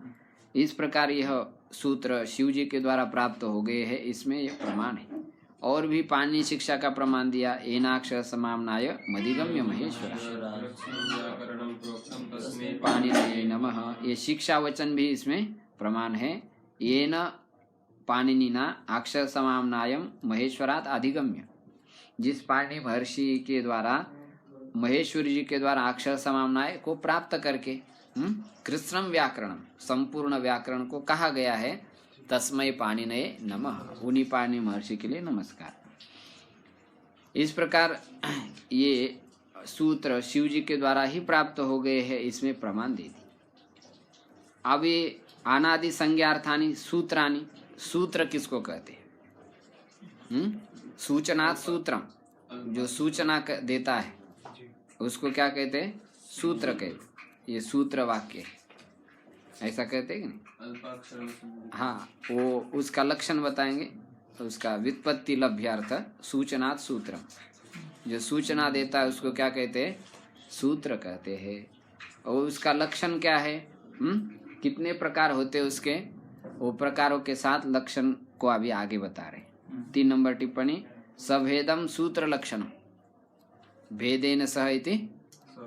B: इस प्रकार यह सूत्र शिव जी के द्वारा प्राप्त हो गए हैं, इसमें यह प्रमाण है। और भी पाणिनि शिक्षा का प्रमाण दिया, एनाक्षर समाम्नाय मधिगम्य महेश्वर
A: व्याकरणं प्रोक्तं तस्मै
B: पाणिनये नमः, ये शिक्षा वचन भी इसमें प्रमाण है। येन पाणिनिना अक्षर समाम्नायम महेश्वरात अधिगम्य, जिस पाणिनि महर्षि के द्वारा महेश्वर जी के द्वारा अक्षर समाम्नाय को प्राप्त करके कृत्स्नम व्याकरणम, संपूर्ण व्याकरण को कहा गया है, तस्मै पाणिनये नमः, उन्हीं पाणिनि महर्षि के लिए नमस्कार। इस प्रकार ये सूत्र शिव जी के द्वारा ही प्राप्त हो गए हैं, इसमें प्रमाण दे दी। अब ये अनादि संज्ञार्थानि सूत्रानि, सूत्र किसको कहते हैं? सूचनात् सूत्रम, जो सूचना देता है उसको क्या कहते हैं? सूत्र कहते। ये सूत्र वाक्य ऐसा कहते हैं कि नहीं?
A: अल्पाक्षरं
B: हाँ, वो उसका लक्षण बताएंगे, उसका व्युत्पत्ति लभ्यार्थ सूचनात् सूत्रम, जो सूचना देता है उसको क्या कहते हैं? सूत्र कहते हैं। और उसका लक्षण क्या है? कितने प्रकार होते हैं उसके, वो प्रकारों के साथ लक्षण को अभी आगे बता रहे। 3 नंबर टिप्पणी, सभेदम सूत्र लक्षण, भेदेन सह इति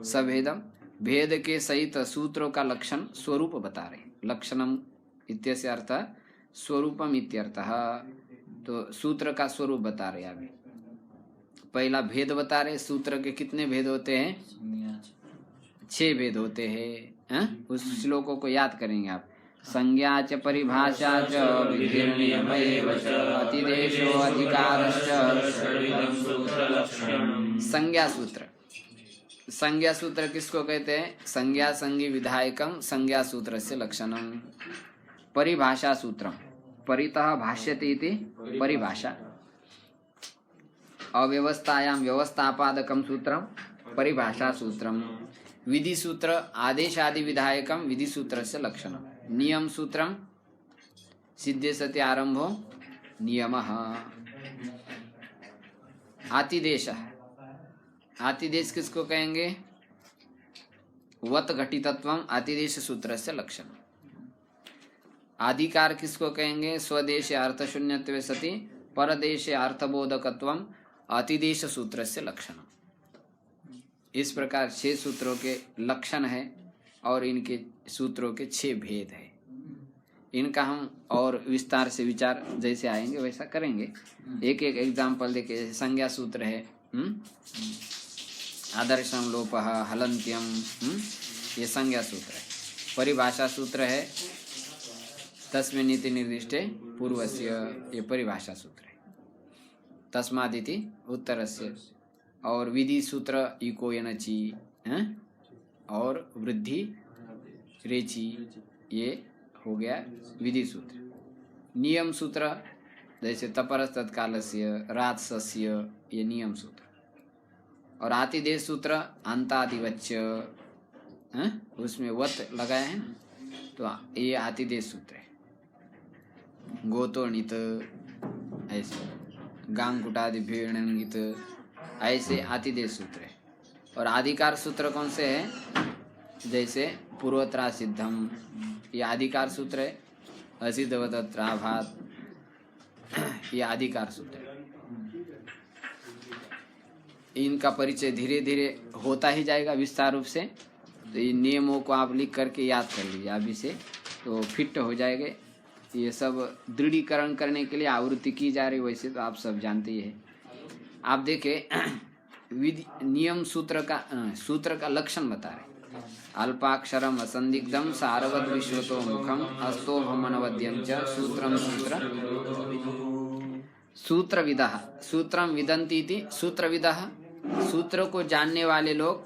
B: सभेदम, भेद के सहित सूत्रों का लक्षण स्वरूप बता रहे। लक्षणम इत्यस्य अर्थ स्वरूपम इत्यर्थः, तो सूत्र का स्वरूप बता रहे। अभी पहला भेद बता रहे, सूत्र के कितने भेद होते हैं? 6 भेद होते हैं। उस श्लोकों को याद करेंगे आप। संज्ञा च परिभाषा च विधिर्नियम एव च अतिदेशो अधिकारश्च
A: षड्विधं सूत्रलक्षणम्।
B: संज्ञा सूत्र, संज्ञा सूत्र किसको कहते हैं? संज्ञा संज्ञी विधायकम संज्ञा सूत्र से लक्षणम। परिभाषा सूत्रम, परितः भाष्यते इति परिभाषा। अव्यवस्थायां व्यवस्थापादकम सूत्रम परिभाषा सूत्रम। विधि सूत्र आदेशादि विधायकम विधि सूत्र से लक्षणम। नियम सूत्रम सिद्धे सति आरंभो नियमः। आतिदेश, आतिदेश किसको कहेंगे? वत घटितत्वम आतिदेश सूत्र से लक्षण। आधिकार किसको कहेंगे? स्वदेश अर्थ शून्यत्वे सति परदेश अर्थबोधकत्वम अतिदेश सूत्र से लक्षण। इस प्रकार 6 सूत्रों के लक्षण है और इनके सूत्रों के 6 भेद है। इनका हम और विस्तार से विचार जैसे आएंगे वैसा करेंगे। एक एक एग्जाम्पल देके, जैसे संज्ञा सूत्र है, आदर्शम लोपः हलंत्यम, ये संज्ञा सूत्र है। परिभाषा सूत्र है, तस्मिन् नीति निर्दिष्टे पूर्वस्य, ये परिभाषा सूत्र है। तस्मादिति उत्तरस्य। और विधि सूत्र इको यनची, और वृद्धि रेची, ये हो गया विधि सूत्र। नियम सूत्र जैसे तपरस तत्कालस्य राजसस्य, ये नियम सूत्र। और आतिदेश सूत्र अंतादिवच्य, उसमें वत लगाया है ना, तो ये आतिदेश सूत्र है। गोतोणित ऐसे, गांगुटादि भेणंगित, ऐसे आतिदेश सूत्र है। और आधिकार सूत्र कौन से है? जैसे पूर्वत्रा सिद्धम, ये आधिकार सूत्र है। असिद्धवतत्राभात, ये आधिकार सूत्र है। इनका परिचय धीरे धीरे होता ही जाएगा विस्तार रूप से। तो ये नियमों को आप लिख करके याद कर लीजिए अभी से, तो फिट हो जाएंगे। ये सब दृढ़ीकरण करने के लिए आवृत्ति की जा रही, वैसे तो आप सब जानते ही है। आप देखें, विधि नियम सूत्र का लक्षण बता रहे। अल्पाक्षरम असंदिग्धम सारवत विश्वतो मुखम हस्तोभमनवद्यम च सूत्रम सूत्रविदः सूत्रम विदन्ति इति सूत्रविदः सूत्र को जानने वाले लोग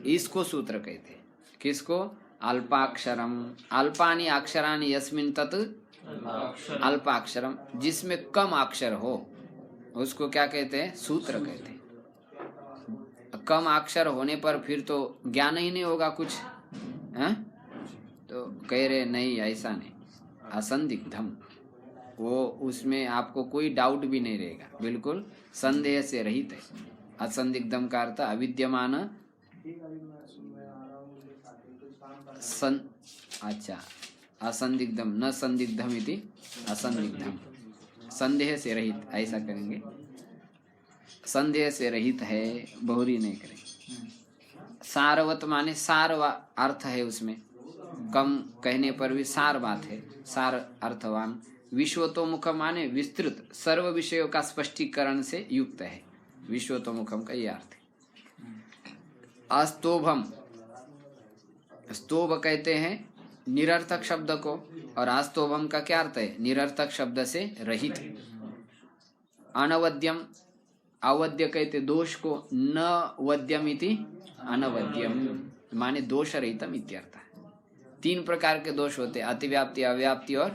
B: इसको सूत्र कहते हैं। किसको? अल्पाक्षरम, अल्पानि अक्षराणि यस्मिन् तत् अल्पाक्षरम, जिसमें कम अक्षर हो उसको क्या कहते हैं? सूत्र कहते हैं। कम अक्षर होने पर फिर तो ज्ञान ही नहीं होगा कुछ, हैं? तो कह रहे नहीं, ऐसा नहीं, असंदिग्धम, वो उसमें आपको कोई डाउट भी नहीं रहेगा, बिल्कुल संदेह से रहित है। असंदिग्धम का अर्थ अविद्यमान अच्छा, असंदिग्धम न संदिग्धम इति असंदिग्धम, संदेह से रहित, ऐसा करेंगे। संदेह से रहित है, बहुरी नहीं करेंगे। सारवत माने सार अर्थ है उसमें, कम कहने पर भी सार बात है, सार अर्थवान। विश्वतोमुखम माने विस्तृत, सर्व विषयों का स्पष्टीकरण से युक्त है, विश्वतोमुखम का ये अर्थ है। अस्तोभम, स्तोभ कहते हैं निरर्थक शब्द को, और आस्तोभम का क्या अर्थ है? निरर्थक शब्द से रहित। अनवद्यम, अवद्य कहते दोष को, न वद्यम इति अनवद्यम माने दोष रहितम इत्यर्थ। 3 प्रकार के दोष होते, अतिव्याप्ति, अव्याप्ति और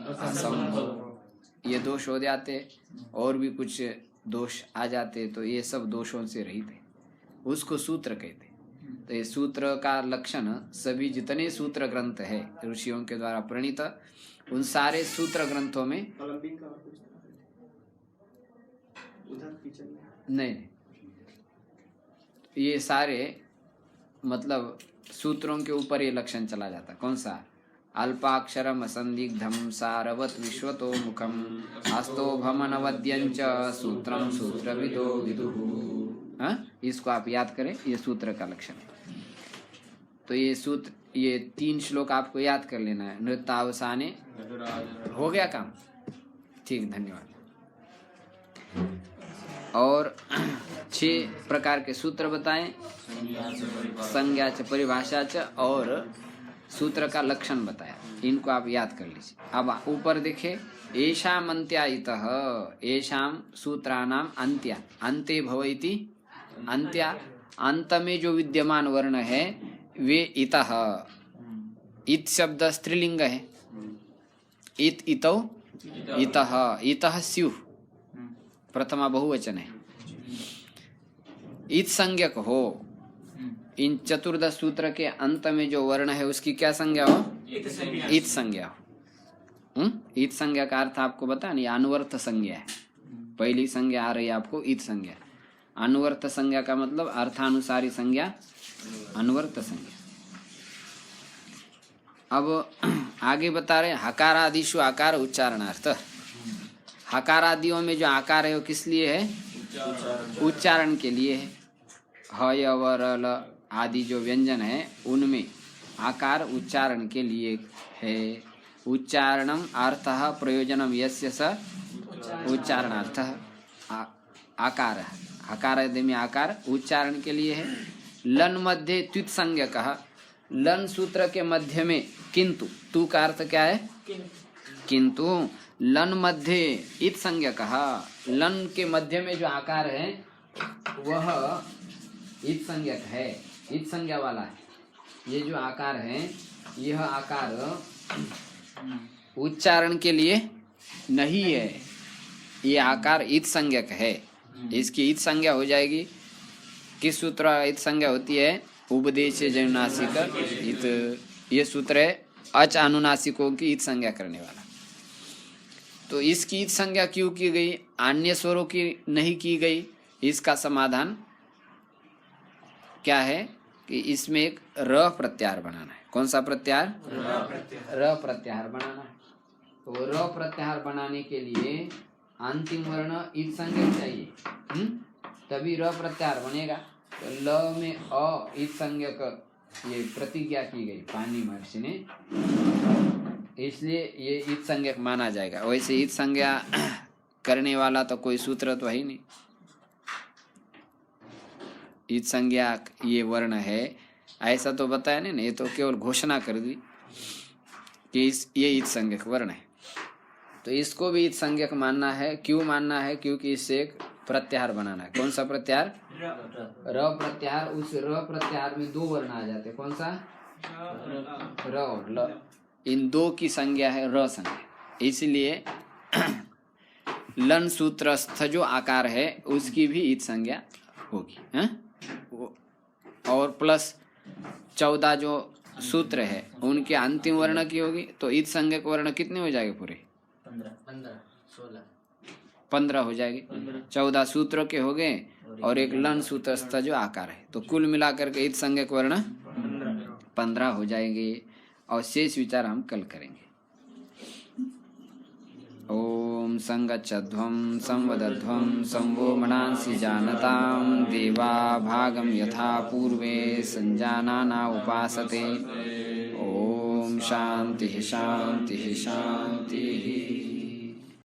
B: असंभव। ये दोष हो जाते, और भी कुछ दोष आ जाते, तो ये सब दोषों से रहित है, उसको सूत्र कहते। तो ये सूत्र का लक्षण सभी जितने सूत्र ग्रंथ है ऋषियों के द्वारा प्रणीत, उन सारे सूत्र ग्रंथों में नहीं, ये सारे मतलब सूत्रों के ऊपर ये लक्षण चला जाता। कौन सा? अल्पाक्षरम असंदिग्धम सारवत विश्वतो मुखम हस्तोभमनवद्यंच सूत्रम सूत्रविदो विदुः। इसको आप याद करें, ये सूत्र का लक्षण है। तो ये सूत्र, ये 3 श्लोक आपको याद कर लेना है। नृत्यावसाने हो गया काम, ठीक, धन्यवाद। और 6 प्रकार के सूत्र बताएं, संज्ञा च परिभाषा च, और सूत्र का लक्षण बताया, इनको आप याद कर लीजिए। अब ऊपर देखे, येषाम अन्त्या इतः, येषाम सूत्राणाम अन्त्या, अन्ते भवति अन्त्या, अंत में जो विद्यमान वर्ण है वे इतः, इत शब्द स्त्रीलिंग है, इत इतौ इतः, इतः स्युः प्रथमा बहुवचन है। इत संज्ञक हो, इन चतुर्दश सूत्र के अंत में जो वर्ण है उसकी क्या संज्ञा हो? इत संज्ञा हो। इत संज्ञा का अर्थ आपको बता नहीं, अनुवर्त संज्ञा है। पहली संज्ञा आ रही है आपको इत संज्ञा। अनुवर्त संज्ञा का मतलब अर्थानुसारी संज्ञा, अनुवर्त संज्ञा। अब आगे बता रहे हकारादिषु आकार उच्चारणार्थ। हकारादियों में जो आकार है वो किस लिए है? उच्चारण के लिए है। ह य व र ल आदि जो व्यंजन है उनमें आकार उच्चारण के लिए है। उच्चारणम अर्थः प्रयोजनम यस्य स उच्चारणार्थः। आकार, हकार आदि में आकार उच्चारण के लिए है। लन मध्य त्वित संज्ञकः, लन सूत्र के मध्य में किंतु, तू का अर्थ क्या है? किंतु। लन मध्य इत संज्ञकः, लन के मध्य में जो आकार है वह इत संज्ञक है, इत संज्ञा वाला है। ये जो आकार है यह आकार उच्चारण के लिए नहीं है, ये आकार इत संज्ञक है। इसकी इत संज्ञा हो जाएगी। किस सूत्र इत संज्ञा होती है? उपदेश जनुनासिक इत, ये सूत्र है अच अनुनासिकों की इत संज्ञा करने वाला। तो इसकी इत संज्ञा क्यों की गई, अन्य स्वरों की नहीं की गई? इसका समाधान क्या है कि इसमें एक र प्रत्याहार बनाना है। कौन सा प्रत्याहार? र प्रत्याहार बनाना है। तो र प्रत्याहार बनाने के लिए अंतिम वर्ण इत संज्ञक चाहिए, तभी र प्रत्याहार बनेगा। तो ल में अ इत संज्ञक ये प्रतिज्ञा की गई पाणिनि महर्षि ने, इसलिए ये इत संज्ञक माना जाएगा। वैसे इत संज्ञा करने वाला तो कोई सूत्र तो है ही नहीं। इत संज्ञा ये वर्ण है ऐसा तो बताया नहीं ना, ये तो केवल घोषणा कर दी कि ये ईद संज्ञक वर्ण है। तो इसको भी ईद संज्ञक मानना है। क्यों मानना है? क्योंकि इससे एक प्रत्याहार बनाना है। कौन सा प्रत्याहार? र प्रत्याहार। उस र प्रत्याहार में 2 वर्ण आ जाते हैं। कौन सा? र और ल। इन 2 की संज्ञा है र संज्ञा, इसलिए लन सूत्रस्थ जो आकार है उसकी भी ईद संज्ञा होगी, हैं? और प्लस 14 जो सूत्र है उनके अंतिम वर्ण की होगी। तो ईद संज्ञक वर्ण कितने हो जाएंगे? पूरे 15 हो जाएगी। 14 सूत्रों के हो गए और एक लन सूत्रस्थ जो आकार है, तो कुल मिलाकर के ईद संज्ञक वर्ण 15 हो जाएंगे। और शेष विचार हम कल करेंगे। ओम संगच्छध्वं संवदध्वं संवो मनांसि जानतां देवा भागं यथा पूर्वे संजानाना उपासते। ओम शांति शांति शांति।